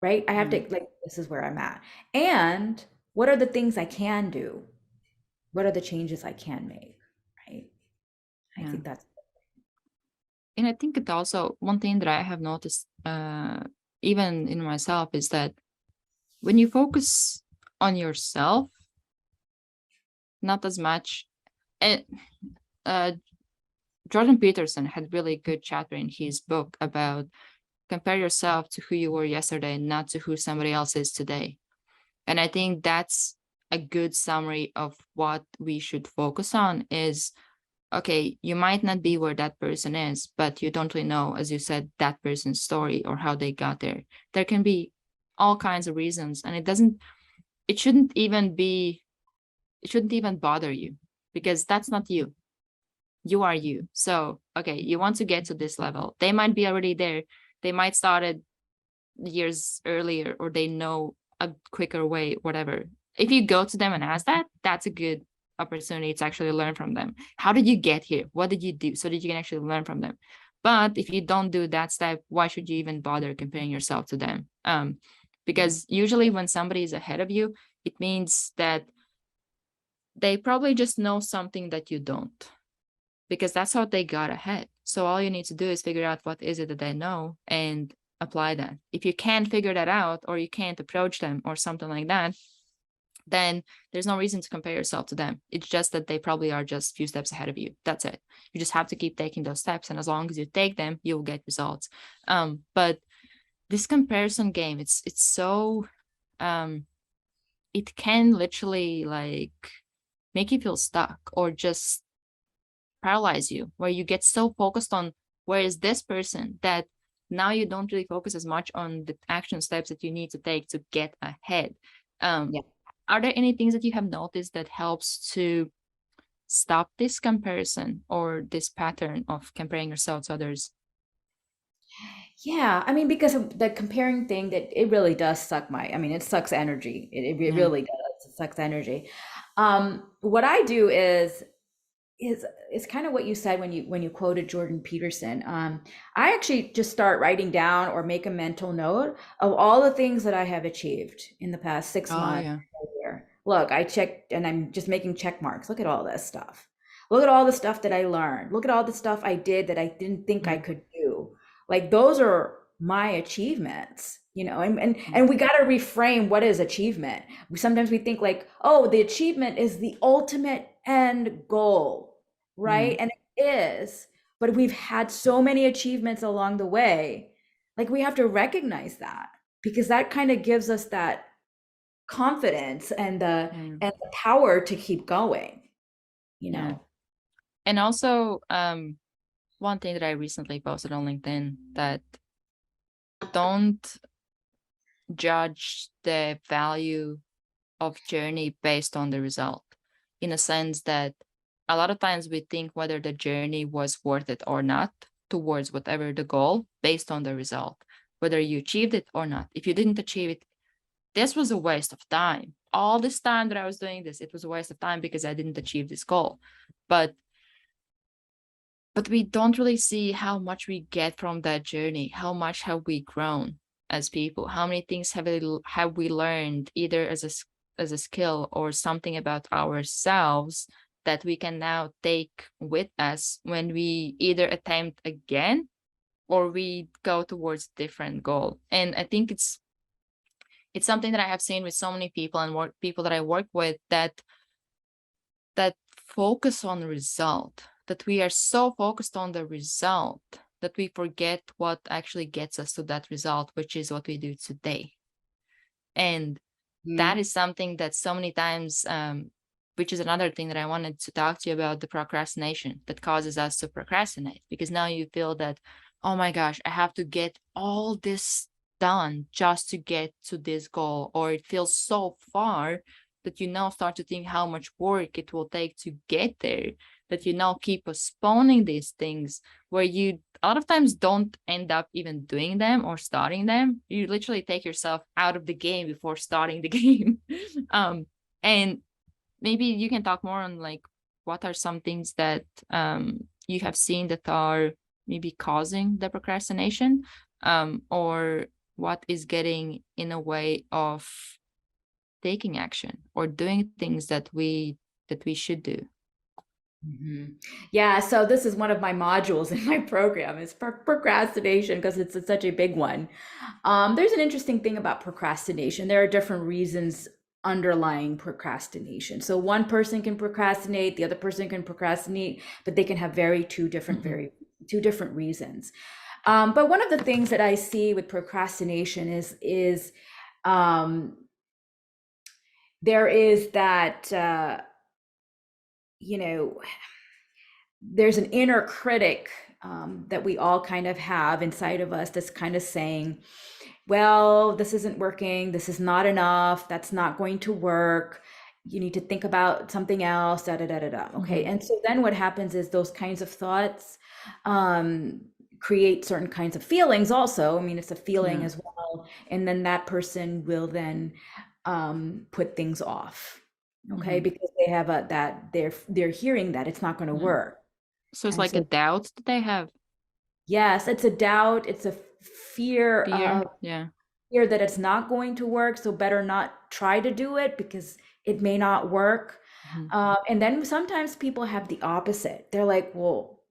right? I have Yeah. to, like, this is where I'm at. And what are the things I can do? What are the changes I can make, right? I Yeah. think that's, And I think it also, one thing that I have noticed, even in myself, is that when you focus on yourself, not as much. And uh, Jordan Peterson had really good chapter in his book about compare yourself to who you were yesterday, not to who somebody else is today. And I think that's a good summary of what we should focus on is, okay, you might not be where that person is, but you don't really know, as you said, that person's story or how they got there. There can be all kinds of reasons, and it shouldn't even be, it shouldn't even bother you because that's not you. You are you. So, okay, you want to get to this level. They might be already there. They might started years earlier, or they know a quicker way, whatever. If you go to them and ask that, that's a good opportunity to actually learn from them. How did you get here? What did you do so that you can actually learn from them? But if you don't do that step, why should you even bother comparing yourself to them? Because usually when somebody is ahead of you, it means that they probably just know something that you don't, because that's how they got ahead. So all you need to do is figure out what is it that they know and apply that. If you can't figure that out, or you can't approach them or something like that, then there's no reason to compare yourself to them. It's just that they probably are just a few steps ahead of you. That's it. You just have to keep taking those steps, and as long as you take them, you'll get results. But this comparison game, it's so it can literally like make you feel stuck or just paralyze you, where you get so focused on where is this person that now you don't really focus as much on the action steps that you need to take to get ahead. Um, yeah. are there any things that you have noticed that helps to stop this comparison or this pattern of comparing yourself to others? Yeah, I mean, because of the comparing thing, that it really does suck I mean, it sucks energy. It Yeah. really does. It sucks energy. What I do is kind of what you said when you quoted Jordan Peterson. I actually just start writing down or make a mental note of all the things that I have achieved in the past six Oh months, yeah. a year. Look, I checked and I'm just making check marks. Look at all this stuff. Look at all the stuff that I learned. Look at all the stuff I did that I didn't think I Mm, could do. Like those are my achievements, mm, and we got to reframe what is achievement. Sometimes we think like, oh, the achievement is the ultimate end goal, yeah. right? And it is, but we've had so many achievements along the way. Like we have to recognize that, because that kind of gives us that confidence and Yeah. the power to keep going, you Yeah. know. And also, one thing that I recently posted on LinkedIn, that don't judge the value of journey based on the result, in a sense that a lot of times we think whether the journey was worth it or not towards whatever the goal based on the result, whether you achieved it or not. If you didn't achieve it, this was a waste of time. All this time that I was doing this, it was a waste of time because I didn't achieve this goal. but but we don't really see how much we get from that journey. How much have we grown as people? How many things have we learned, either as as a skill or something about ourselves, that we can now take with us when we either attempt again or we go towards a different goal. And I think it's something that I have seen with so many people and people that I work with, that focus on the result, that we are so focused on the result that we forget what actually gets us to that result, which is what we do today. And that Mhm. is something that so many times, which is another thing that I wanted to talk to you about, the procrastination that causes us to procrastinate, because now you feel that, oh my gosh, I have to get all this done just to get to this goal, or it feels so far that you now start to think how much work it will take to get there, that you now keep postponing these things, where you a lot of times don't end up even doing them or starting them. You literally take yourself out of the game before starting the game. um, and maybe you can talk more on like what are some things that you have seen that are maybe causing the procrastination, or what is getting in a way of taking action or doing things that we should do. Mhm. Yeah, so this is one of my modules in my program is procrastination because it's such a big one. There's an interesting thing about procrastination. There are different reasons underlying procrastination. So one person can procrastinate, the other person can procrastinate, but they can have Mhm. two different reasons. But one of the things that I see with procrastination is um, there is that you know there's an inner critic that we all kind of have inside of us that's kind of saying, well, this isn't working. This is not enough. That's not going to work. You need to think about something else, da da da da da. Okay. Mhm. And so then what happens is those kinds of thoughts um, create certain kinds of feelings also. I mean, it's a feeling Yeah. as well. And then that person will then put things off. Okay. Mhm. Because they have a that they're hearing that it's not going to Yeah. work. So it's And like a so, doubt that they have. yes, it's a doubt, it's a fear Fear. of Yeah. fear that it's not going to work, so better not try to do it because it may not work. Mhm. And then sometimes people have the opposite. They're like, well,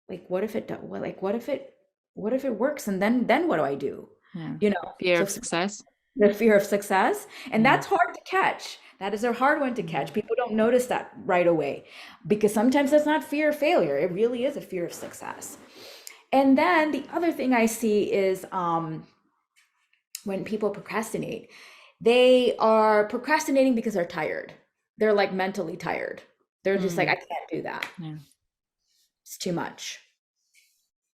like what if it well, like what if it works and then what do I do? Yeah. You know, Fear so of success. the fear of success, and Yeah. that's hard to catch. That is a hard one to catch. Mhm. People don't notice that right away because sometimes that's not fear of failure. It really is a fear of success. And then the other thing I see is when people procrastinate, they are procrastinating because they're tired. They're like mentally tired. They're just like, I Mm. can't do that. Yeah. It's too much.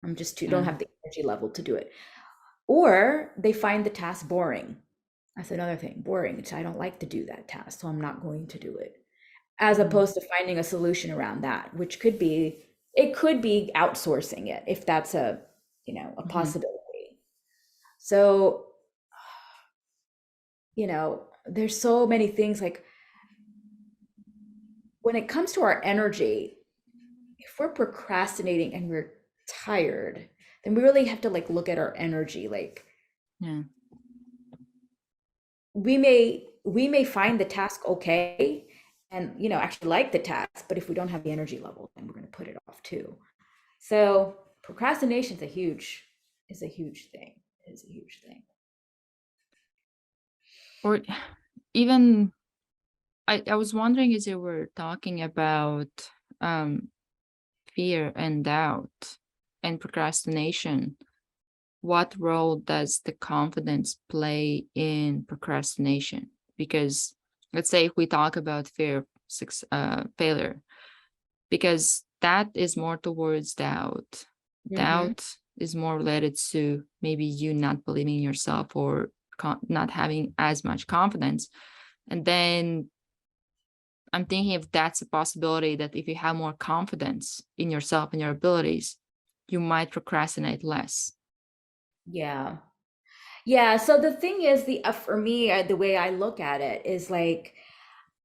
I'm just too, don't Yeah. have the energy level to do it. Or they find the task boring. That's another thing, boring. I don't like to do that task, so I'm not going to do it. As Mm. opposed to finding a solution around that, which could be, it could be outsourcing it if that's a Mhm. possibility. So, there's so many things like when it comes to our energy, if we're procrastinating and we're tired, then we really have to like look at our energy. Like Yeah. we may find the task okay and actually like the task, but if we don't have the energy level, then we're going to put it off too. So procrastination is a huge thing. It's a huge thing. Or even I was wondering as you were talking about um fear and doubt and procrastination, what role does the confidence play in procrastination? Because let's say if we talk about fear of failure, because that is more towards doubt. Mm-hmm. Doubt is more related to maybe you not believing in yourself or not having as much confidence. And then I'm thinking if that's a possibility, that if you have more confidence in yourself and your abilities, you might procrastinate less. Yeah. Yeah. So the thing is, for me, the way I look at it is like,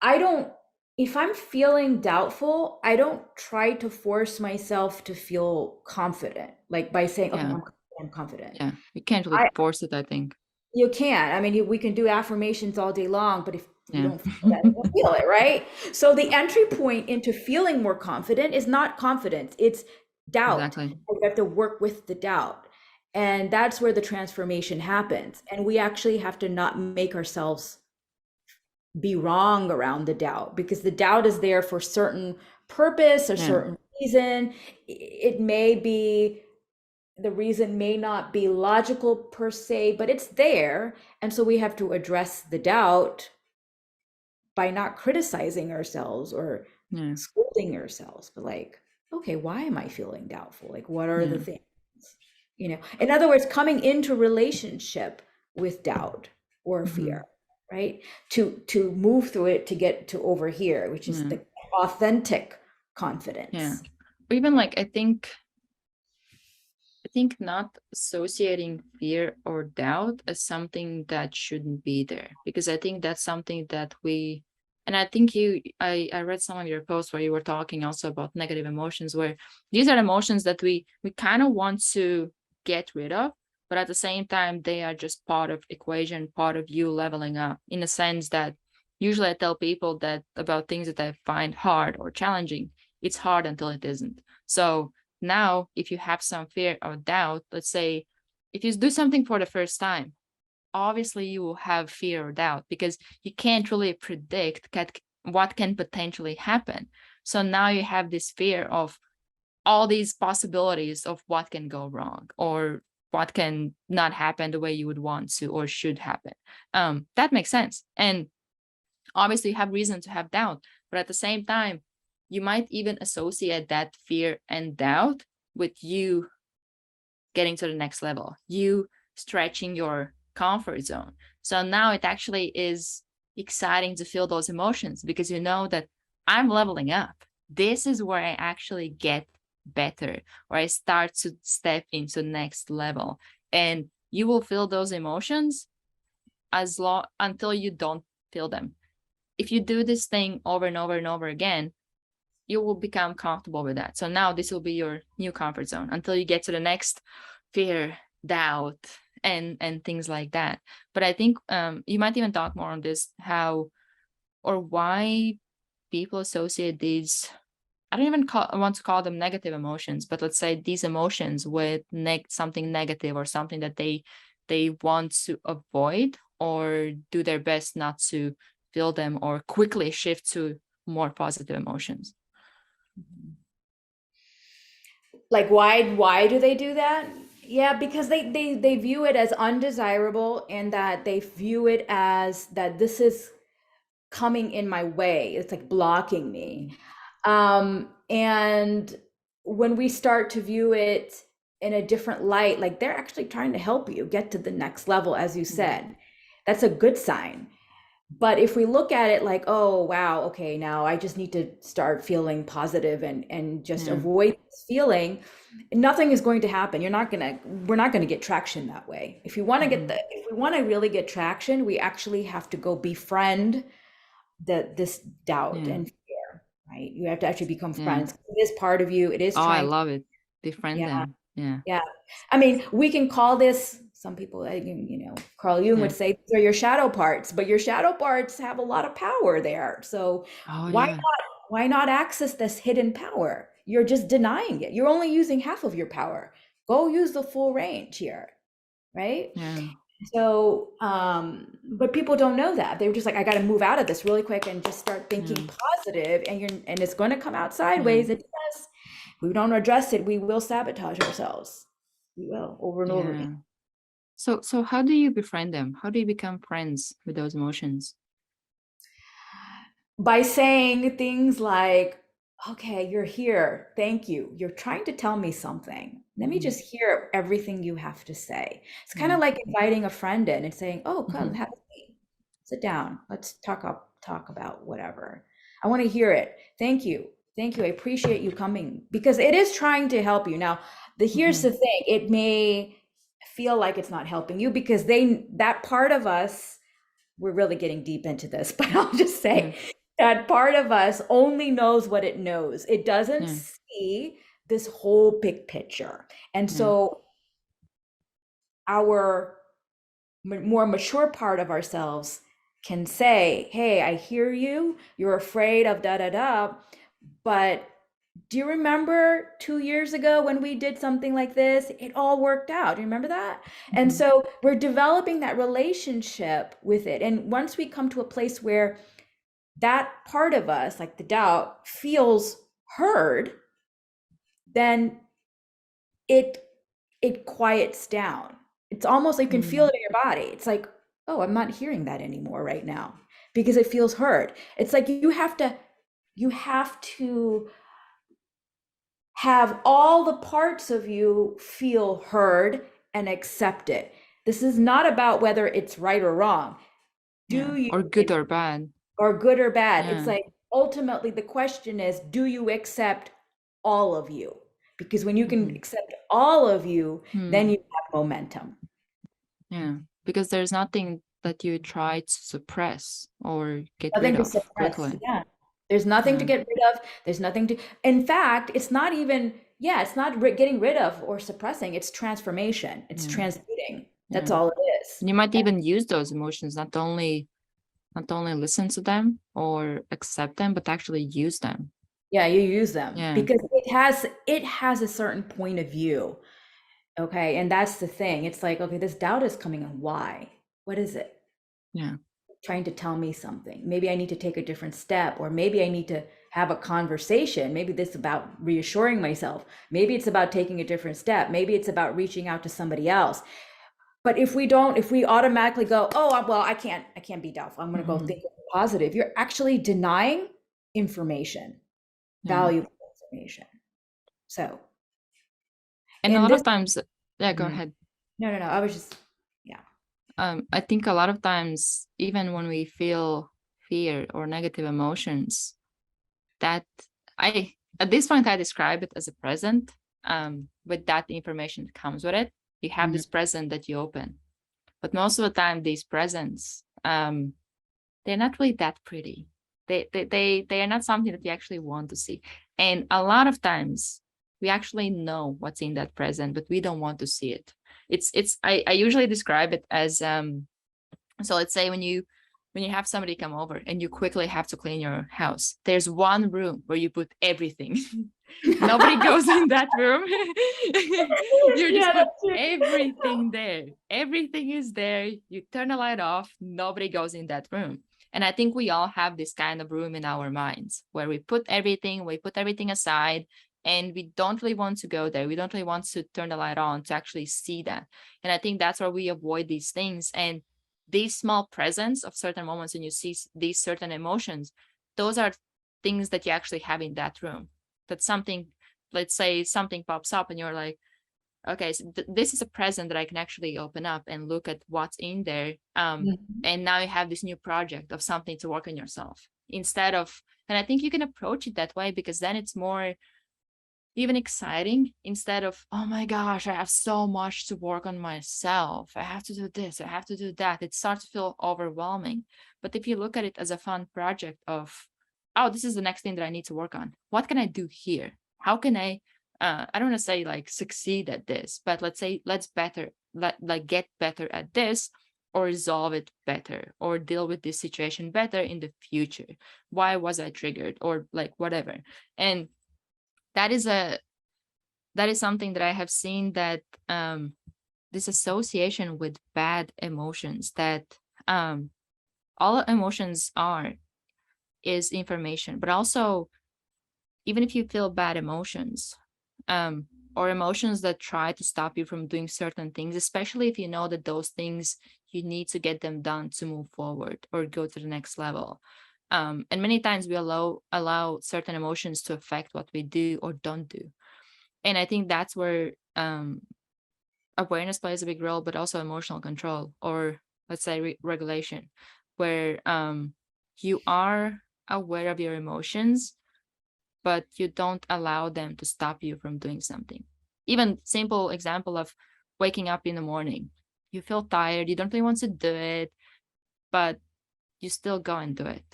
I don't, if I'm feeling doubtful, I don't try to force myself to feel confident, like by saying, okay, Yeah. I'm confident. Yeah. You can't really I, force it, I think. you can't. I mean, we can do affirmations all day long, but if you Yeah. don't feel that, you don't feel it, right? So the entry point into feeling more confident is not confidence, it's doubt. Exactly. We have to work with the doubt. And that's where the transformation happens. And we actually have to not make ourselves be wrong around the doubt because the doubt is there for certain purpose or Yeah. certain reason. It may be the reason may not be logical per se, but it's there. And so we have to address the doubt by not criticizing ourselves or Yeah. scolding ourselves, but like, okay, why am I feeling doubtful? Like, what are the Yeah. things? In other words, coming into relationship with doubt or Hmm. fear, right? To move through it to get to over here, which is Yeah. the authentic Yeah. confidence. Or even like I think not associating fear or doubt as something that shouldn't be there, because I think that's something that and I think I read some of your posts where you were talking also about negative emotions, where these are emotions that we kind of want to get rid of, but at the same time they are just part of equation, part of you leveling up, in a sense that usually I tell people that about things that I find hard or challenging, it's hard until it isn't. So now, if you have some fear or doubt, let's say if you do something for the first time, obviously you will have fear or doubt because you can't really predict what can potentially happen. So now you have this fear of all these possibilities of what can go wrong or what can not happen the way you would want to or should happen. That makes sense. And obviously you have reason to have doubt, but at the same time, you might even associate that fear and doubt with you getting to the next level, you stretching your comfort zone. So now it actually is exciting to feel those emotions because you know that I'm leveling up. This is where I actually get better, where I start to step into the next level. And you will feel those emotions as long until you don't feel them. If you do this thing over and over and over again, you will become comfortable with that. So now this will be your new comfort zone until you get to the next fear, doubt, and things like that. But I think you might even talk more on this, how or why people associate these. I don't even want to call them negative emotions, but let's say these emotions with something negative or something that they want to avoid or do their best not to feel them or quickly shift to more positive emotions. Like, why do they do that? Yeah, because they view it as undesirable, and that they view it as that this is coming in my way. It's like blocking me. And when we start to view it in a different light, like they're actually trying to help you get to the next level, as you Yeah. said, that's a good sign. But if we look at it like, oh wow, okay, now I just need to start feeling positive and just Yeah. avoid this feeling, nothing is going to happen. We're not gonna get traction that way. Hmm. If we want to really get traction, we actually have to go befriend this doubt Yeah. and fear, right? You have to actually become Yeah. friends. It is part of you. It is Oh, I trying to, love it. Befriend yeah, them. Yeah. yeah. I mean, we can call this, some people, Carl Jung would Yeah. say these are your shadow parts, but your shadow parts have a lot of power there. So Oh, why yeah. not, why not access this hidden power? You're just denying it. You're only using half of your power. Go use the full range here, right? Yeah. So, but people don't know that. They're just like, I got to move out of this really quick and just start thinking Yeah. positive, and it's going to come out Yeah. sideways. It does. If we don't address it, we will sabotage ourselves. We will over and over again. Yeah. So how do you befriend them? How do you become friends with those emotions? By saying things like, okay, you're here. Thank you. You're trying to tell me something. Let me Hmm. just hear everything you have to say. It's kind Yeah. of like inviting a friend in and saying, oh, come Hmm. have a seat. Sit down. Let's talk about whatever. I want to hear it. Thank you. Thank you. I appreciate you coming because it is trying to help you. Now, here's Hmm. the thing. It may feel like it's not helping you because that part of us, we're really getting deep into this, but I'll just Yeah. say that part of us only knows what it knows. It doesn't Yeah. see this whole big picture. And Yeah. so our more mature part of ourselves can say, hey, I hear you. You're afraid of da da da. But do you remember 2 years ago when we did something like this? It all worked out. Do you remember that? And Hmm. so we're developing that relationship with it. And once we come to a place where that part of us, like the doubt, feels heard, then it it quiets down. It's almost like you can feel Mm, it in your body. It's like, oh, I'm not hearing that anymore right now because it feels heard. It's like you have to have all the parts of you feel heard and accept it. This is not about whether it's right or wrong. yeah. Do you, Or good or bad. or good or bad? It's Yeah. like ultimately the question is, do you accept all of you? Because when you can Hmm. accept all of you, then Hmm. you have momentum. Yeah. Because there's nothing that you try to suppress or get rid Nothing to of suppress. quickly. Yeah. There's nothing to Yeah. get rid of. There's nothing to, in fact, it's not even, yeah, it's not getting rid of or suppressing. It's transformation. It's Yeah. transmuting. That's Yeah. all it is. And you might And even use those emotions, not only listen to them or accept them, but actually use them. yeah, you use them Yeah. because it has a certain point of view. Okay. And that's the thing. It's like, okay, this doubt is coming on. Why? What is it? Yeah. Trying to tell me something. Maybe I need to take a different step, or maybe I need to have a conversation. Maybe this is about reassuring myself. Maybe it's about taking a different step. Maybe it's about reaching out to somebody else. But if we automatically go, oh, well, I can't be doubtful. I'm going to go Hmm. think positive. You're actually denying information, Yeah. valuable information. So And a in lot this, of times, yeah, go Mhm. ahead. No, I was just, yeah. I think a lot of times, even when we feel fear or negative emotions, that at this point I describe it as a present. With that information that comes with it, you have Mhm. this present that you open. But most of the time, these presents, they're not really that pretty. They are not something that you actually want to see. And a lot of times we actually know what's in that present, but we don't want to see it. I usually describe it as so let's say when you have somebody come over and you quickly have to clean your house, there's one room where you put everything. Nobody goes in that room. You just Yeah, put that's true. everything there. Everything is there. You turn the light off. Nobody goes in that room. And I think we all have this kind of room in our minds where we put everything aside, and we don't really want to go there. We don't really want to turn the light on to actually see that. And I think that's where we avoid these things. And these small presence of certain moments when you see these certain emotions, those are things that you actually have in that room. That something, let's say something pops up and you're like, okay, so this is a present that I can actually open up and look at what's in there. Mhm. And now you have this new project of something to work on yourself instead of, and I think you can approach it that way because then it's more even exciting instead of, oh my gosh, I have so much to work on myself. I have to do this, I have to do that. It starts to feel overwhelming. But if you look at it as a fun project of, oh, this is the next thing that I need to work on. What can I do here? How can I don't want to say like succeed at this, but let's say like get better at this or resolve it better or deal with this situation better in the future. Why was I triggered or like whatever? And that is a that is something that I have seen that this association with bad emotions that um, all emotions are is information, but also even if you feel bad emotions um, or emotions that try to stop you from doing certain things, especially if you know that those things you need to get them done to move forward or go to the next level. And many times we allow certain emotions to affect what we do or don't do. And I think that's where awareness plays a big role, but also emotional control, or let's say regulation, where you are aware of your emotions, but you don't allow them to stop you from doing something. Even simple example of waking up in the morning, you feel tired, you don't really want to do it, but you still go and do it.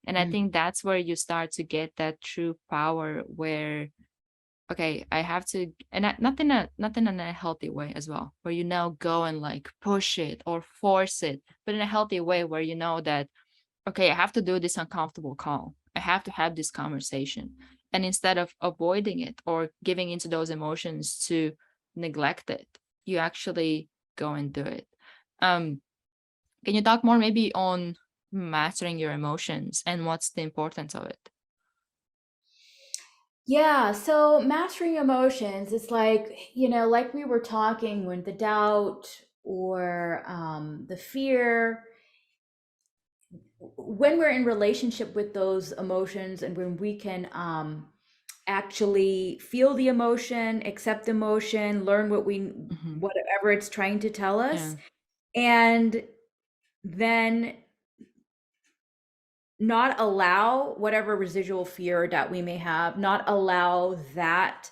And I Mhm. think that's where you start to get that true power where okay, I have to, and not in a healthy way as well, where you now go and like push it or force it, but in a healthy way where you know that okay, I have to do this uncomfortable call. I have to have this conversation, and instead of avoiding it or giving into those emotions to neglect it, you actually go and do it. Um, can you talk more maybe on mastering your emotions and what's the importance of it? Yeah, so mastering emotions, it's like, like we were talking when the doubt or the fear, when we're in relationship with those emotions and when we can actually feel the emotion, accept emotion, learn Hmm. whatever it's trying to tell Yeah. us, and then not allow whatever residual fear that we may have, not allow that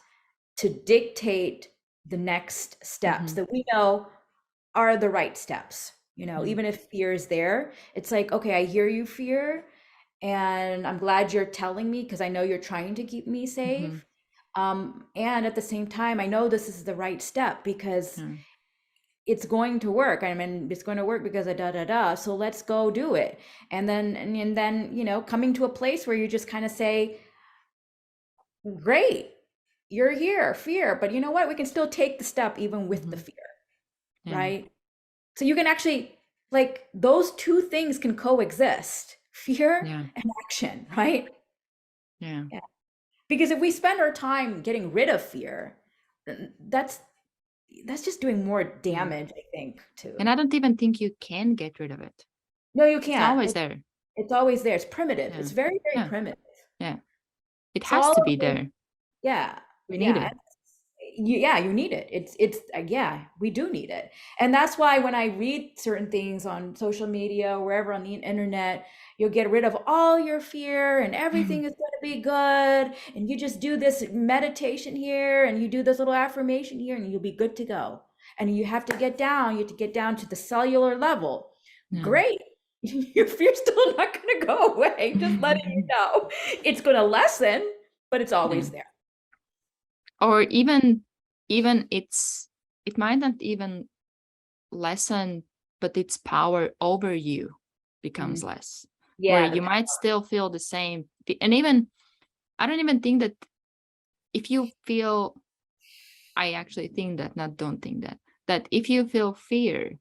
to dictate the next steps Hmm. that we know are the right steps. Yeah. Even if fear is there, it's like, okay, I hear you, fear, and I'm glad you're telling me because I know you're trying to keep me Hmm. safe. And at the same time, I know this is the right step because Yeah. it's going to work. I mean, it's going to work because of da da da. So let's go do it. And then, coming to a place where you just kind of say, great, you're here, fear, but you know what? We can still take the step even with the Hmm. fear, Yeah. right? So you can actually, like, those two things can coexist, fear Yeah. and action, right? Yeah. Yeah. Because if we spend our time getting rid of fear, then that's just doing more Yeah. damage, I think, And to. I don't even think you can get rid of it. No, you It's can't. always It's there. it's always there. It's primitive. Yeah. It's very, very Yeah. primitive. Yeah. It So has all to of be those, there. yeah, We need yeah. it. Yeah, you need it. It's yeah, we do need it. And that's why when I read certain things on social media, wherever on the internet, you'll get rid of all your fear and everything is going to be good. And you just do this meditation here and you do this little affirmation here and you'll be good to go. And you have to get down to the cellular level. Yeah. Great. Your fear's still not going to go away. Just letting you know. It's going to lessen, but it's Yeah. always there. Or even it might not even lessen, but its power over you becomes Mhm. less. Where Yeah, the you might still feel the same. And even I don't even think that if you feel, I actually think that, not don't think that, that if you feel fear,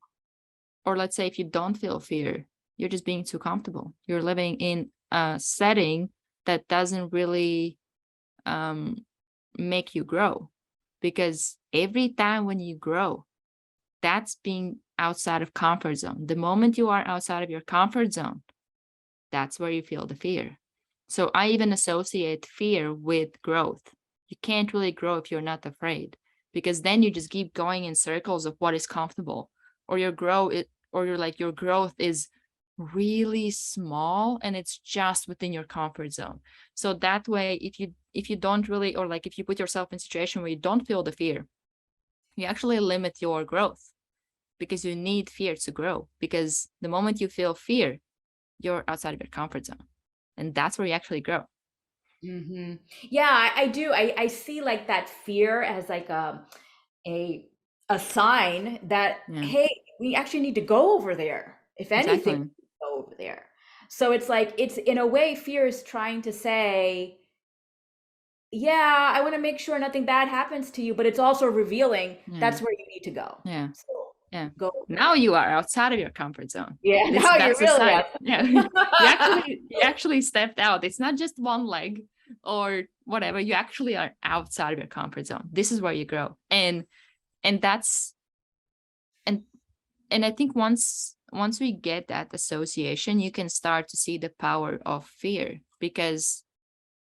or let's say if you don't feel fear, you're just being too comfortable. You're living in a setting that doesn't really um, make you grow. Because every time when you grow, that's being outside of comfort zone. The moment you are outside of your comfort zone, that's where you feel the fear. So I even associate fear with growth. You can't really grow if you're not afraid, because then you just keep going in circles of what is comfortable, or your growth is really small and it's just within your comfort zone. So that way, if you don't really, or like if you put yourself in a situation where you don't feel the fear, you actually limit your growth, because you need fear to grow. Because the moment you feel fear, you're outside of your comfort zone, and that's where you actually grow. Yeah, I do. I see like that fear as like a a sign that, Yeah, hey, we actually need to go over there. If anything, exactly. go over there. So it's like it's in a way fear is trying to say, yeah, I want to make sure nothing bad happens to you, but it's also revealing Yeah, that's where you need to go. yeah, So yeah. go over Now there. you are outside of your comfort zone. Yeah, This now you're that's the really sign. up. Yeah, you actually stepped out. It's not just one leg or whatever. You actually are outside of your comfort zone. This is where you grow, and that's and and I think once we get that association, you can start to see the power of fear, because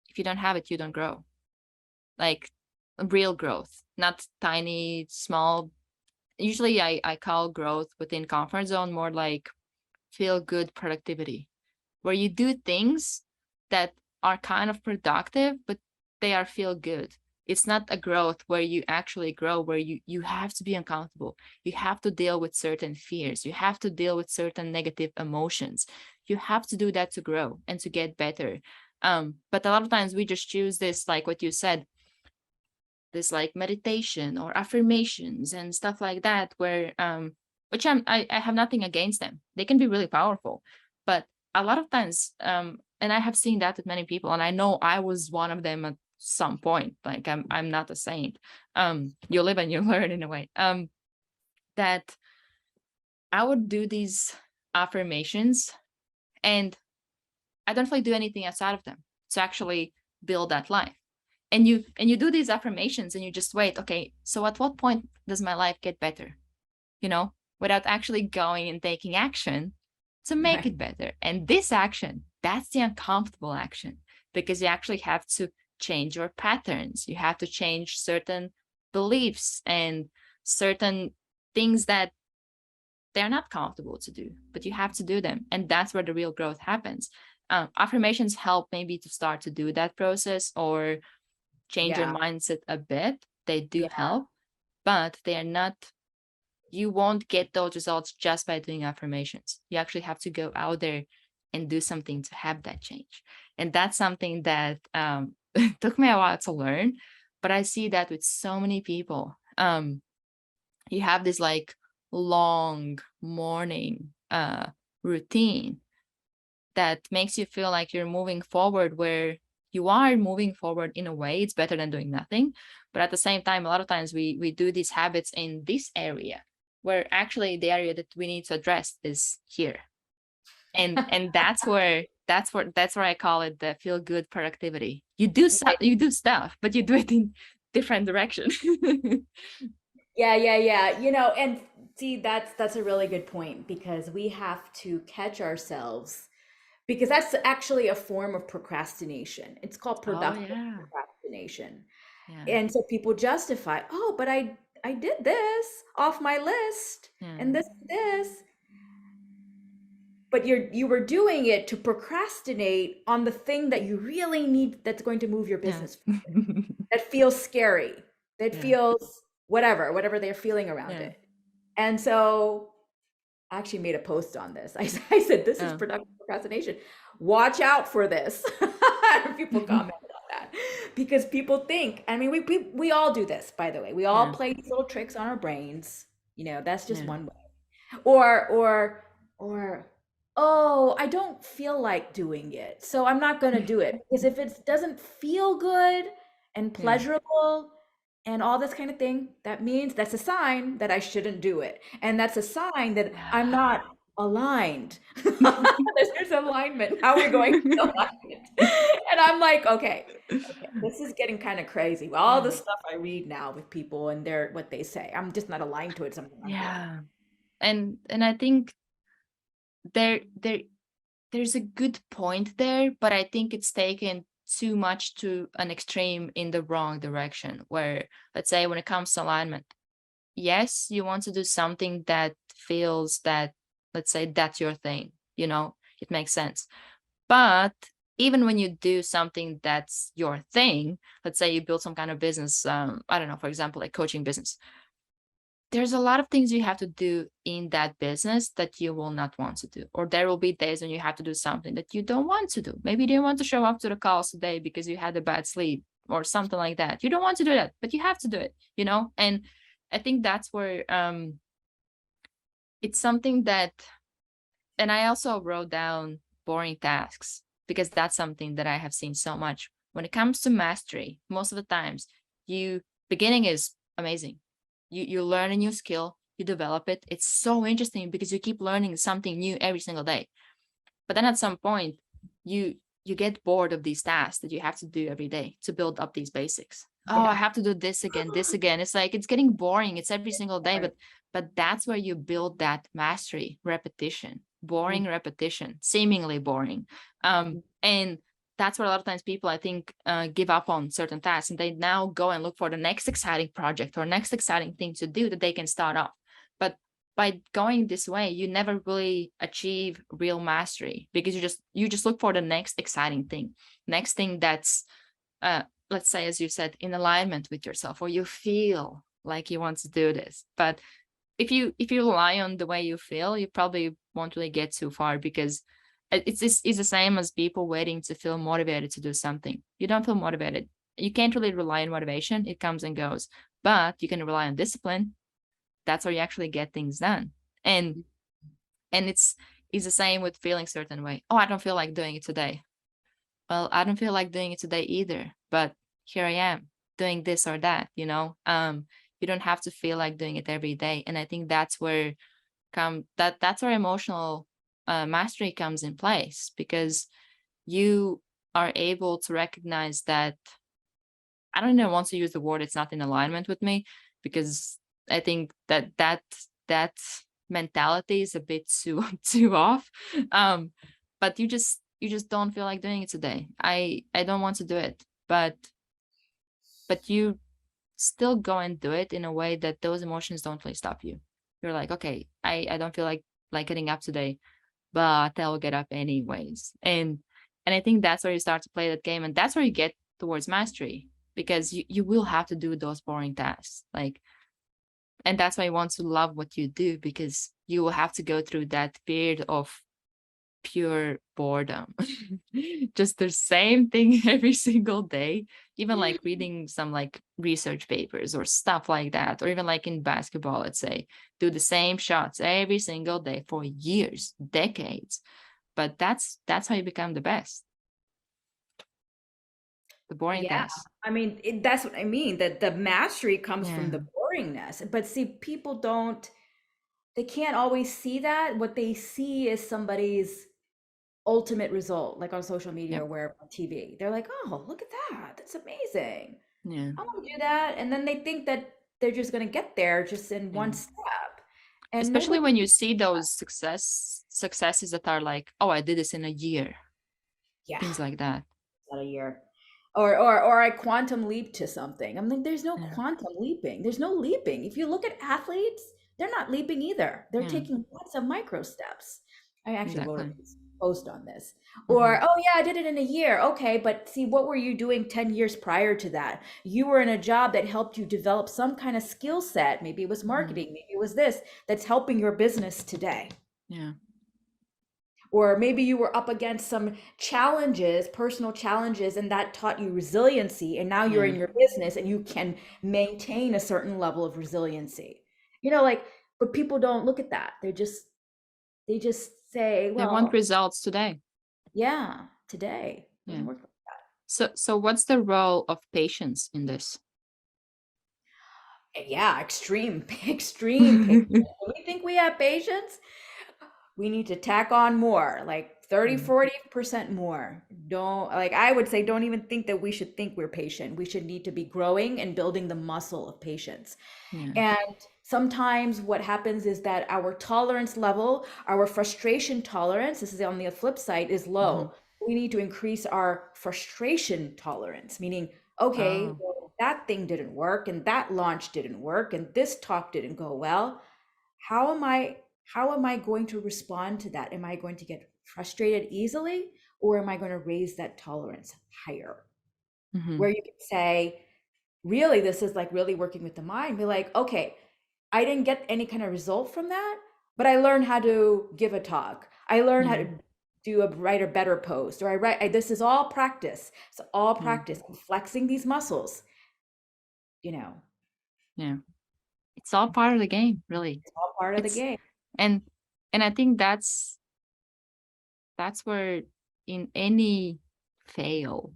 if you don't have it, you don't grow. Like real growth, not tiny, small. Usually I call growth within comfort zone more like feel good productivity, where you do things that are kind of productive, but they are feel good. It's not a growth where you actually grow, where you have to be uncomfortable. You have to deal with certain fears. You have to deal with certain negative emotions. You have to do that to grow and to get better. But a lot of times we just choose this, like what you said, this like meditation or affirmations and stuff like that, where which I have nothing against them. They can be really powerful, but a lot of times, and I have seen that with many people, and I know I was one of them at some point. Like I'm not a saint. You live and you learn in a way. That I would do these affirmations, and I don't really do anything outside of them to actually build that life. and you do these affirmations and you just wait. Okay, so at what point does my life get better? Without actually going and taking action to make Right. it better. And this action, that's the uncomfortable action, because you actually have to change your patterns. You have to change certain beliefs and certain things that they're not comfortable to do, but you have to do them. And that's where the real growth happens. Affirmations help maybe to start to do that process or change your Yeah. mindset a bit. They do Yeah. help, but they are not, you won't get those results just by doing affirmations. You actually have to go out there and do something to have that change. And that's something that took me a while to learn, but I see that with so many people. You have this like long morning routine that makes you feel like you're moving forward, where you are moving forward in a way. It's better than doing nothing. But at the same time, a lot of times we do these habits in this area, where actually the area that we need to address is here. And that's where I call it the feel good productivity. You do stuff, but you do it in different direction. Yeah, yeah, yeah. And see, that's a really good point, because we have to catch ourselves, because that's actually a form of procrastination. It's called Oh productive yeah. procrastination. Yeah. And so people justify, oh, but I did this off my list Yeah. and this, but you were doing it to procrastinate on the thing that you really need, that's going to move your Yeah. business, that feels scary, that Yeah. feels whatever they're feeling around Yeah. it. And so I actually made a post on this. I said, this is Oh. productive procrastination. Watch out for this. People comment on that, because people think, I mean, we all do this, by the way. We all Yeah. play these little tricks on our brains. That's just Yeah. one way. Or oh, I don't feel like doing it, so I'm not going to do it, because if it doesn't feel good and Yeah. pleasurable and all this kind of thing, that means that's a sign that I shouldn't do it, and that's a sign that I'm not aligned. There's alignment. How are we going to alignment? And I'm like, okay, this is getting kind of crazy. All Yeah. the stuff I read now with people and their what they say, I'm just not aligned to it. So I'm not doing it. Yeah. And I think there's a good point there, but I think it's taken too much to an extreme in the wrong direction, where, let's say, when it comes to alignment, yes, you want to do something that feels that, let's say, that's your thing, it makes sense. But even when you do something that's your thing, let's say you build some kind of business, I don't know, for example, like coaching business, there's a lot of things you have to do in that business that you will not want to do. Or there will be days when you have to do something that you don't want to do. Maybe you didn't want to show up to the calls today because you had a bad sleep or something like that. You don't want to do that, but you have to do it. And I think that's where it's something that, and I also wrote down boring tasks, because that's something that I have seen so much. When it comes to mastery, most of the times, beginning is amazing. You learn a new skill, you develop it. It's so interesting because you keep learning something new every single day. But then at some point, you get bored of these tasks that you have to do every day to build up these basics. Oh, I Yeah. have to do this again, this again. It's like it's getting boring. It's every single day, Right. but that's where you build that mastery, repetition, boring Mm. repetition, seemingly boring. And that's where a lot of times people, I think, give up on certain tasks, and they now go and look for the next exciting project or next exciting thing to do that they can start off. But by going this way, you never really achieve real mastery, because you just look for the next exciting thing, next thing that's let's say, as you said, in alignment with yourself, or you feel like you want to do this. But if you rely on the way you feel, you probably won't really get too far, because it's the same as people waiting to feel motivated to do something. You don't feel motivated. You can't really rely on motivation. It comes and goes. But you can rely on discipline. That's where you actually get things done. And it's the same with feeling certain way. Oh, I don't feel like doing it today. Well, I don't feel like doing it today either, but here I am doing this or that. You don't have to feel like doing it every day. And I think that's where that's where emotional mastery comes in place, because you are able to recognize that I don't even want to use the word it's not in alignment with me, because I think that mentality is a bit too too off. Um, but you just don't feel like doing it today. I don't want to do it, but you still go and do it in a way that those emotions don't really stop you. You're like, okay, I don't feel like getting up today, but I'll get up anyways. And I think that's where you start to play that game, and that's where you get towards mastery, because you will have to do those boring tasks. Like, and that's why you want to love what you do, because you will have to go through that period of pure boredom. Just the same thing every single day, even like reading some like research papers or stuff like that, or even like in basketball, let's say, do the same shots every single day for years, decades. But that's how you become the best. The boring Yeah, tasks. I mean, that's what I mean, that the mastery comes from Yeah. the boringness. But see, people don't, they can't always see that. What they see is somebody's ultimate result, like on social media Yep. or where on TV. They're like, oh, look at that. That's amazing. Yeah. I want to do that. And then they think that they're just going to get there just in Yeah. one step. And Especially nobody, when you see those successes that are like, oh, I did this in a year, yeah, things like that. not a year. Or I quantum leap to something. I'm like, there's no Yeah. quantum leaping. There's no leaping. If you look at athletes, they're not leaping either. They're Yeah. taking lots of micro steps. I actually wrote a Exactly. post on this. Hmm. Or, oh yeah, I did it in a year. Okay, but see, what were you doing 10 years prior to that? You were in a job that helped you develop some kind of skill set. Maybe it was Hmm. marketing, maybe it was this that's helping your business today. Yeah. Or maybe you were up against some challenges, personal challenges, and that taught you resiliency. And now you're Yeah. in your business and you can maintain a certain level of resiliency. You know, like, but people don't look at that. They just say, They want well, results today. yeah, today Yeah. doesn't work. So what's the role of patience in this? Yeah, extreme, extreme patience. When we think we have patience, we need to tack on more, like 30, Mm. 40% more. Don't, like, I would say, don't even think that we should think we're patient. We should need to be growing and building the muscle of patience. Yeah. And sometimes what happens is that our tolerance level, our frustration tolerance, this is on the flip side, is Hmm. low. We need to increase our frustration tolerance, meaning, okay, Oh. well, that thing didn't work and that launch didn't work and this talk didn't go well. How am I how am I going to respond to that? Am I going to get frustrated easily, or am I going to raise that tolerance higher? Hmm. Where you can say, really, this is like really working with the mind. Be like, okay, I didn't get any kind of result from that, but I learned how to give a talk. I learned how Yeah. to write a better post, or this is all practice. It's all Yeah. practice. I'm flexing these muscles, you know, Yeah. It's all part of the game, really. it's all part of the It's game. and and I think that's where in any fail,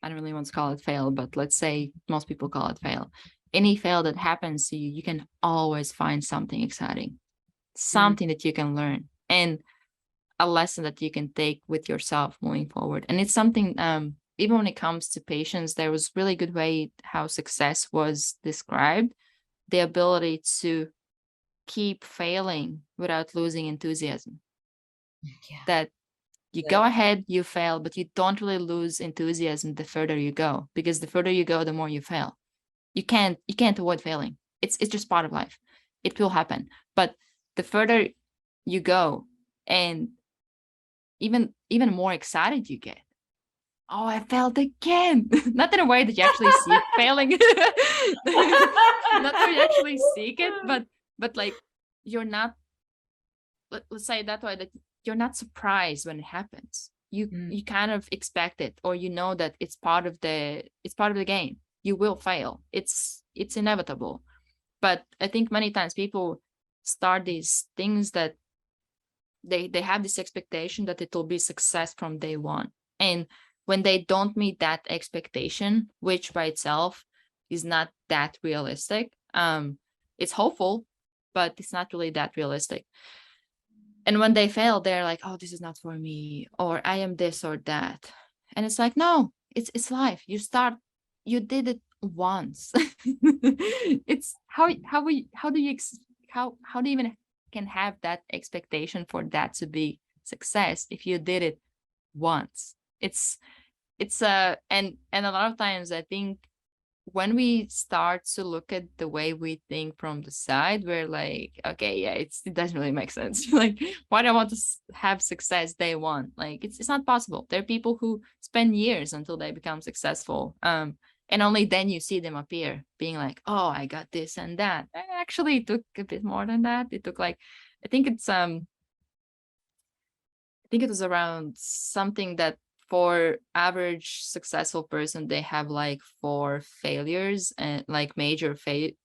I don't really want to call it fail, but let's say most people call it fail. Any fail that happens to you, you can always find something exciting, Mm, something that you can learn, and a lesson that you can take with yourself moving forward. And it's something, even when it comes to patience, there was really good way how success was described, the ability to keep failing without losing enthusiasm. yeah. That you go ahead, you fail, but you don't really lose enthusiasm the further you go, because the further you go, the more you fail. You can't avoid failing. It's just part of life. It will happen. But the further you go, and even more excited you get. Oh, I failed again. Not in a way that you actually seek failing. Not where you actually seek it, but like you're not, let's say it that way, that you're not surprised when it happens. You Mm, you kind of expect it, or you know that it's part of the game. You will fail. It's inevitable. But I think many times people start these things that they have this expectation that it will be success from day one. And when they don't meet that expectation, which by itself is not that realistic, it's hopeful, but it's not really that realistic. And when they fail, they're like, oh, this is not for me, or I am this or that. And it's like, no, it's life. you did it once. It's how do you how do you even can have that expectation for that to be success if you did it once? It's and a lot of times I think when we start to look at the way we think from the side, we're like, okay, yeah, it doesn't really make sense. Like, why do I want to have success day one? Like, it's not possible. There are people who spend years until they become successful. And only then you see them appear, being like, oh, I got this and that. And actually, it took a bit more than that. It took like, I think it's I think it was around something that for average successful person they have like 4 failures and like major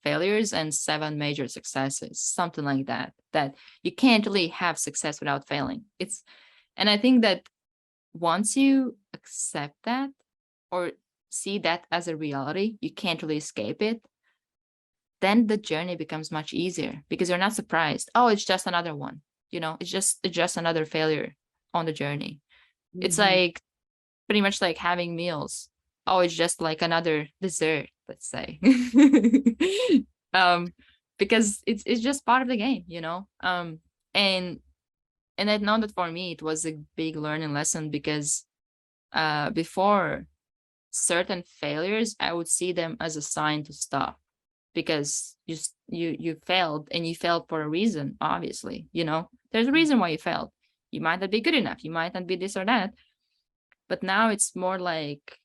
failures and 7 major successes, something like that. That you can't really have success without failing. It's and I think that once you accept that or see that as a reality, you can't really escape it. Then the journey becomes much easier because you're not surprised. Oh, it's just another one. It's just another failure on the journey. It's Mhm. like pretty much like having meals. Oh, it's just like another dessert, let's say. um, because it's just part of the game. And I know that for me it was a big learning lesson because before certain failures, I would see them as a sign to stop because you failed and you failed for a reason, obviously. There's a reason why you failed. You might not be good enough, you might not be this or that, but now it's more like,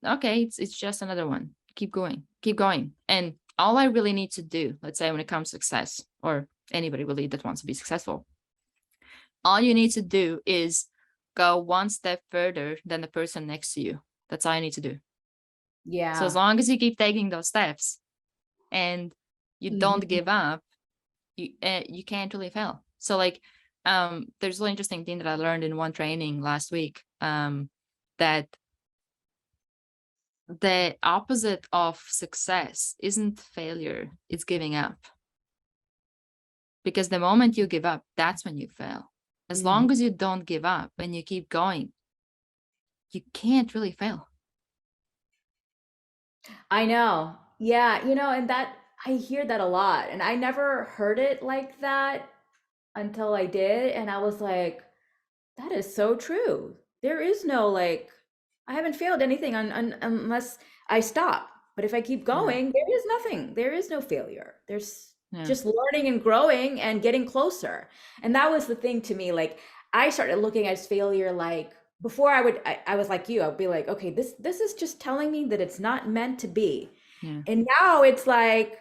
okay, it's just another one. Keep going. And all I really need to do, let's say when it comes to success, or anybody really that wants to be successful, all you need to do is go one step further than the person next to you. That's all you need to do. So as Yeah. long as you keep taking those steps and you don't Mhm. give up, you can't really fail. So like there's a really interesting thing that I learned in one training last week, that the opposite of success isn't failure, it's giving up. Because the moment you give up, that's when you fail. As Mhm. long as you don't give up and you keep going, you can't really fail. I know. Yeah, and that I hear that a lot. And I never heard it like that until I did. And I was like, that is so true. There is no like, I haven't failed anything unless I stop. But if I keep Yeah, going, there is nothing. There is no failure. There's yeah, just learning and growing and getting closer. And that was the thing to me. Like I started looking at failure like before I was like you, I'd be like, okay, this is just telling me that it's not meant to be. yeah, And now it's like,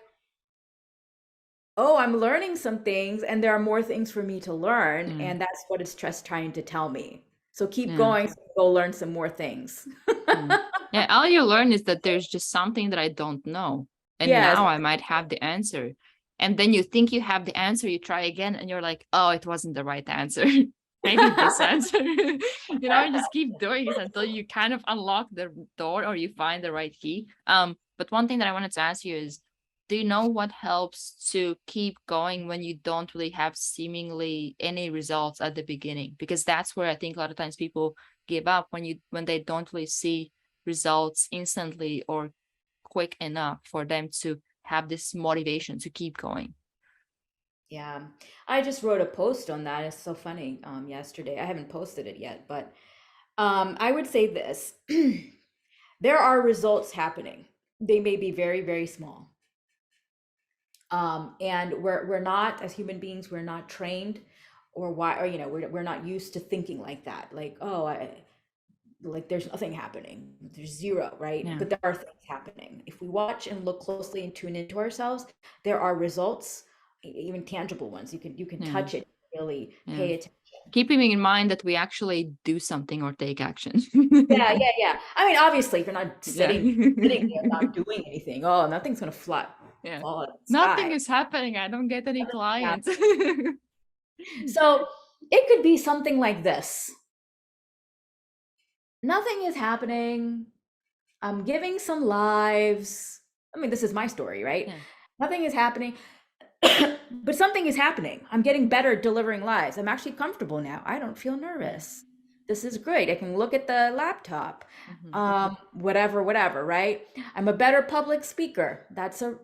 oh, I'm learning some things and there are more things for me to learn. yeah, And that's what it's just trying to tell me. So keep yeah. going, so go learn some more things. Yeah. Yeah, all you learn is that there's just something that I don't know. And Yes. now I might have the answer. And then you think you have the answer, you try again, and you're like, oh, it wasn't the right answer. Maybe this answer. You just keep doing it until you kind of unlock the door or you find the right key. But one thing that I wanted to ask you is, do you know what helps to keep going when you don't really have seemingly any results at the beginning? Because that's where I think a lot of times people give up when they don't really see results instantly or quick enough for them to have this motivation to keep going. Yeah. I just wrote a post on that. It's so funny. Yesterday. I haven't posted it yet, but I would say this. There are results happening. They may be very, very small. And we're not, as human beings, we're not trained or why, or we're not used to thinking like that. Like, oh, like there's nothing happening, there's zero, right? Yeah, But there are things happening. If we watch and look closely and tune into ourselves, there are results, even tangible ones. You can yeah, touch it, really yeah. pay attention. Keeping in mind that we actually do something or take action. Yeah, yeah, yeah. I mean, obviously, if you're not Yeah. sitting there not doing anything, oh, nothing's gonna fly Yeah. fall out of the Nothing sky. is happening. I don't get any Yeah. clients. So it could be something like this. Nothing is happening. I'm giving some lives. I mean, this is my story, right? Yeah. Nothing is happening, but something is happening. I'm getting better at delivering lives. I'm actually comfortable now. I don't feel Yeah. nervous. This is great. I can look at the laptop, Mm-hmm. whatever, right? I'm a better public speaker. That's a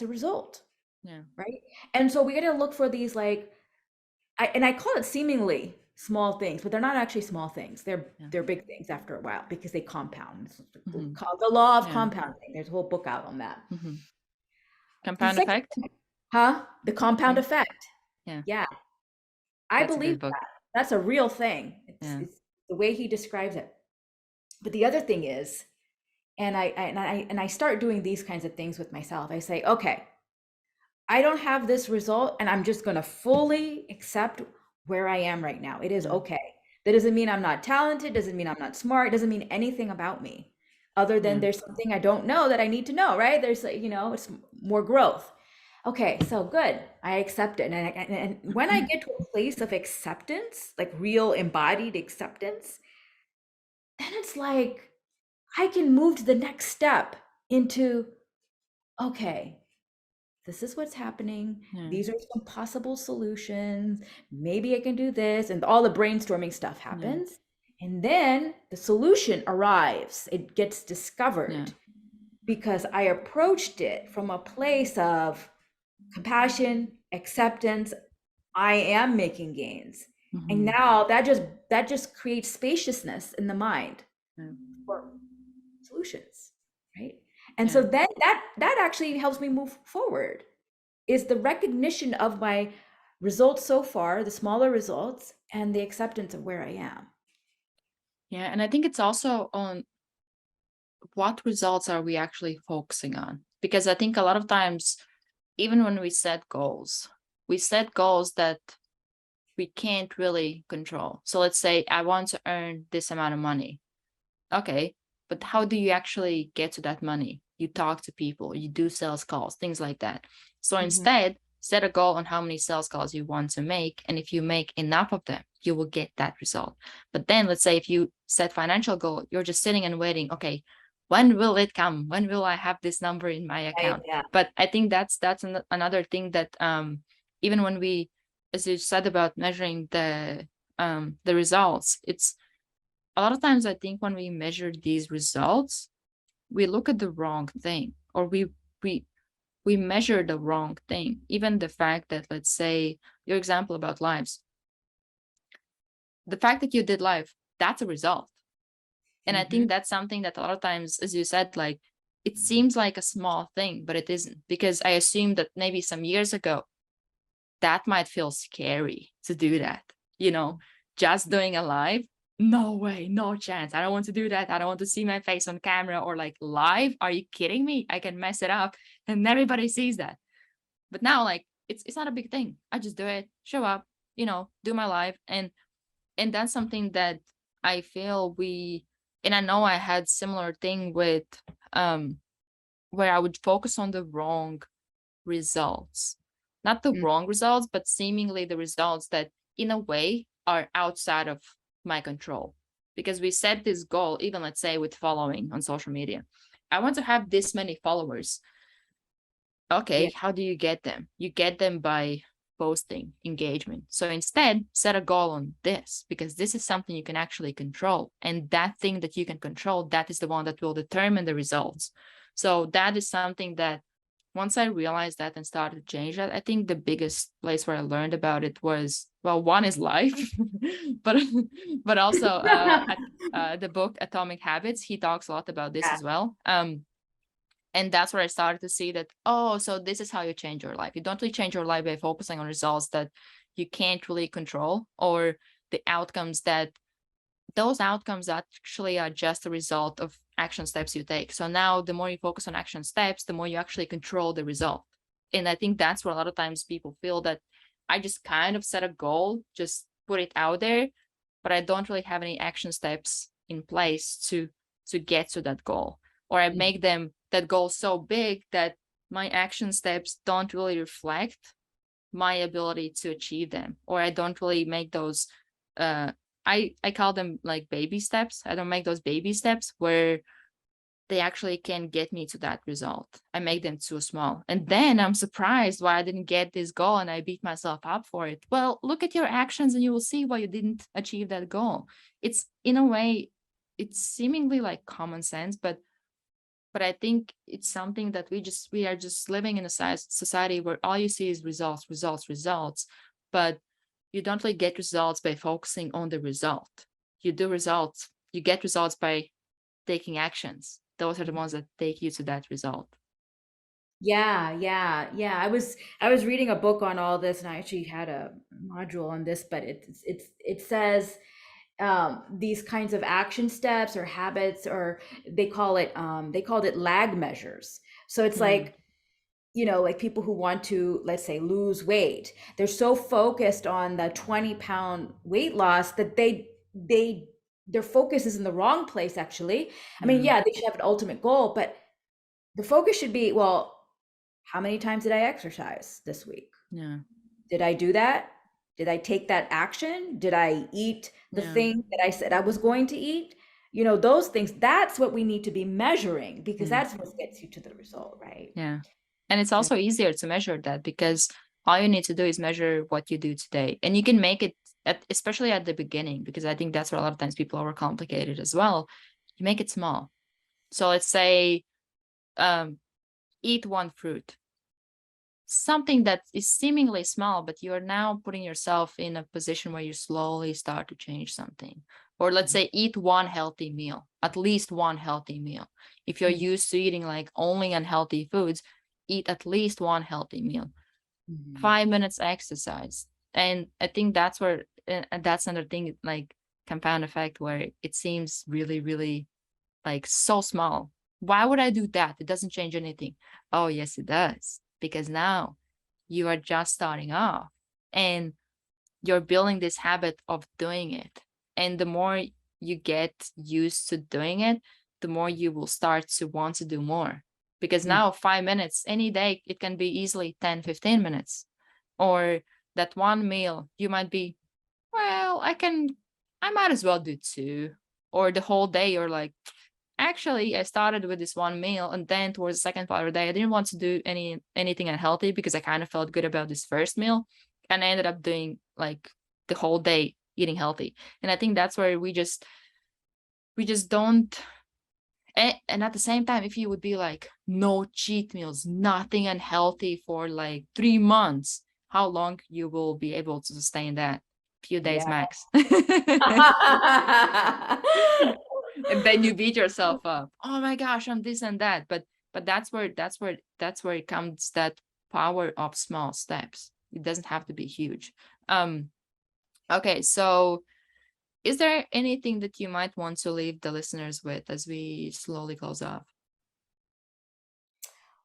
result, Yeah. right? And so we got to look for these like I call it seemingly small things, but they're not actually small things. Yeah. They're big things after a while because they compound. It's Mm-hmm. called the law of Yeah. compounding. There's a whole book out on that. Mm-hmm. The Compound second, effect. huh? The compound Yeah. effect. Yeah. Yeah, I That's a believe good book. that. That's a real thing. Yeah. It's the way he describes it. But the other thing is, and I start doing these kinds of things with myself. I say, okay, I don't have this result, and I'm just going to fully accept where I am right now. It is Yeah. okay. That doesn't mean I'm not talented, doesn't mean I'm not smart, doesn't mean anything about me other than Yeah. there's something I don't know that I need to know, right? There's, it's more growth. Okay, so good. I accept it. And when I get to a place of acceptance, like real embodied acceptance, then it's like I can move to the next step into, okay, this is what's happening. Yeah. These are some possible solutions. Maybe I can do this. And all the brainstorming stuff Yeah. happens. And then the solution arrives, it gets Yeah. discovered because I approached it from a place of compassion, acceptance. I am making gains. And Mm-hmm. now that just creates spaciousness in the mind Yeah. for solutions, right? And so Yeah. then that actually helps me move forward is the recognition of my results so far, the smaller results, and the acceptance of where I am. Yeah. And I think it's also on what results are we actually focusing on? Because I think a lot of times, even when we set goals that we can't really control. So let's say I want to earn this amount of money. Okay, but how do you actually get to that money? You talk to people, you do sales calls, things like that. So Mhm. instead, set a goal on how many sales calls you want to make. And if you make enough of them, you will get that result. But then let's say if you set financial goal, you're just sitting and waiting, okay, when will it come? When will I have this number in my Right, account? yeah. But I think that's another thing that even when we, as you said about measuring the results, it's a lot of times I think when we measure these results, we look at the wrong thing, or we we measure the wrong thing. Even the fact that, let's say, your example about lives, the fact that you did live, that's a result. And I Mhm. think that's something that a lot of times, as you said, like it seems like a small thing, but it isn't. Because I assume that maybe some years ago, that might feel scary to do that. Just doing a live, no way, no chance. I don't want to do that. I don't want to see my face on camera or like live. Are you kidding me? I can mess it up and everybody sees that. But now, like, it's not a big thing. I just do it, show up, do my live. And that's something that I feel and I know I had similar thing with um where I would focus on the wrong results. Not the Mm. wrong results, but seemingly the results that, in a way, are outside of my control. Because we set this goal, even let's say with following on social media. I want to have this many followers. Yeah. Okay, how do you get them? You get them by posting engagement. So instead, set a goal on this, because this is something you can actually control. And that thing that you can control, that is the one that will determine the results. So that is something that once I realized that and started to change that, I think the biggest place where I learned about it was, well, one is life, but but also the book Atomic Habits. He talks a lot about this Yeah. as well. And that's where I started to see that, oh, so this is how you change your life. You don't really change your life by focusing on results that you can't really control, or the outcomes that those outcomes actually are just a result of action steps you take. So now the more you focus on action steps, the more you actually control the result. And I think that's where a lot of times people feel that I just kind of set a goal, just put it out there, but I don't really have any action steps in place to get to that goal. Or I Mhm. make them that goal so big that my action steps don't really reflect my ability to achieve them, or I don't really make those I call them like baby steps. I don't make those baby steps where they actually can get me to that result. I make them too small. And then I'm surprised why I didn't get this goal and I beat myself up for it. Well, look at your actions and you will see why you didn't achieve that goal. It's in a way, it's seemingly like common sense, but I think it's something that we are just living in a society where all you see is results, results, results, but you don't really get results by focusing on the result. You do results, you get results by taking actions. Those are the ones that take you to that result. Yeah, yeah, yeah. I was reading a book on all this, and I actually had a module on this, but it says these kinds of action steps or habits, or they called it lag measures. So it's Mm, like, like people who want to, let's say, lose weight, they're so focused on the 20-pound weight loss that their focus is in the wrong place, actually. I mean, yeah, yeah, they should have an ultimate goal, but the focus should be, well, how many times did I exercise this week? yeah, Did I do that? Did I take that action? Did I eat the yeah, thing that I said I was going to eat? Those things, that's what we need to be measuring, because yeah, that's what gets you to the result, right? yeah. And it's So, also easier to measure that because all you need to do is measure what you do today. And you can make it especially at the beginning, because I think that's where a lot of times people overcomplicate it as well. You make it small. So let's say um, eat one fruit, something that is seemingly small, but you're now putting yourself in a position where you slowly start to change something. Or let's say eat one healthy meal, at least one healthy meal. If you're mhm, used to eating like only unhealthy foods, eat at least one healthy meal. mhm. 5 minutes exercise. And I think that's where, and that's another thing, like compound effect, where it seems really, really like so small. Why would I do that? It doesn't change anything. Oh, yes, it does. Because now you are just starting off and you're building this habit of doing it. And the more you get used to doing it, the more you will start to want to do more. Because Mm. now 5 minutes any day, it can be easily 10, 15 minutes. Or that one meal, you might be, well, I might as well do two. Or the whole day, you're like, actually, I started with this one meal, and then towards the second part of the day, I didn't want to do anything unhealthy because I kind of felt good about this first meal, and I ended up doing like the whole day eating healthy. And I think that's where we just don't. And at the same time, if you would be like no cheat meals, nothing unhealthy for like 3 months, how long you will be able to sustain that? Few days Yeah. max. And then you beat yourself up. Oh my gosh, I'm this and that. But that's where it comes, that power of small steps. It doesn't have to be huge. Um, okay, so is there anything that you might want to leave the listeners with as we slowly close off?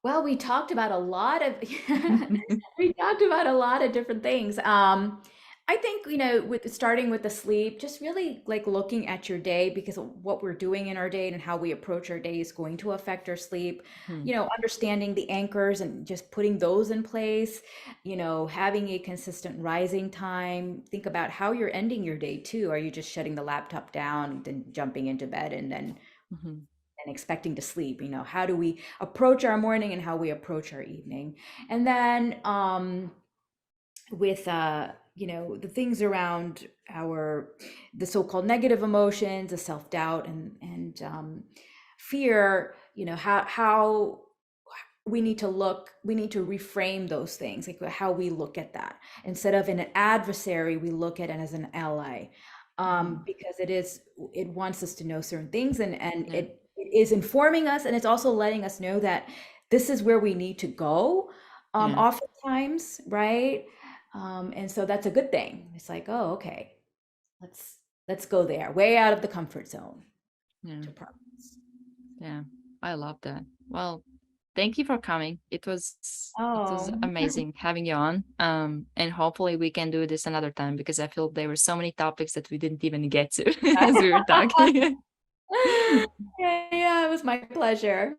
Well, we talked about a lot of we talked about a lot of different things. I think, with starting with the sleep, just really like looking at your day, because what we're doing in our day and how we approach our day is going to affect our sleep. Mhm, Understanding the anchors and just putting those in place, having a consistent rising time. Think about how you're ending your day too. Are you just shutting the laptop down and then jumping into bed and then mhm, and expecting to sleep? How do we approach our morning and how we approach our evening? And then with the things around the so-called negative emotions, the self-doubt and fear, how we need to reframe those things, like how we look at that. Instead of an adversary, we look at it as an ally, mhm. because it wants us to know certain things, and Yeah, it is informing us, and it's also letting us know that this is where we need to go, yeah, oftentimes, right? And so that's a good thing. It's like, oh, okay, let's let's go there, way out of the comfort zone yeah, to progress. yeah. I love that. Well, thank you for coming. It was Oh. amazing having you on. And hopefully we can do this another time because I feel there were so many topics that we didn't even get to as we were talking. Yeah, yeah, it was my pleasure.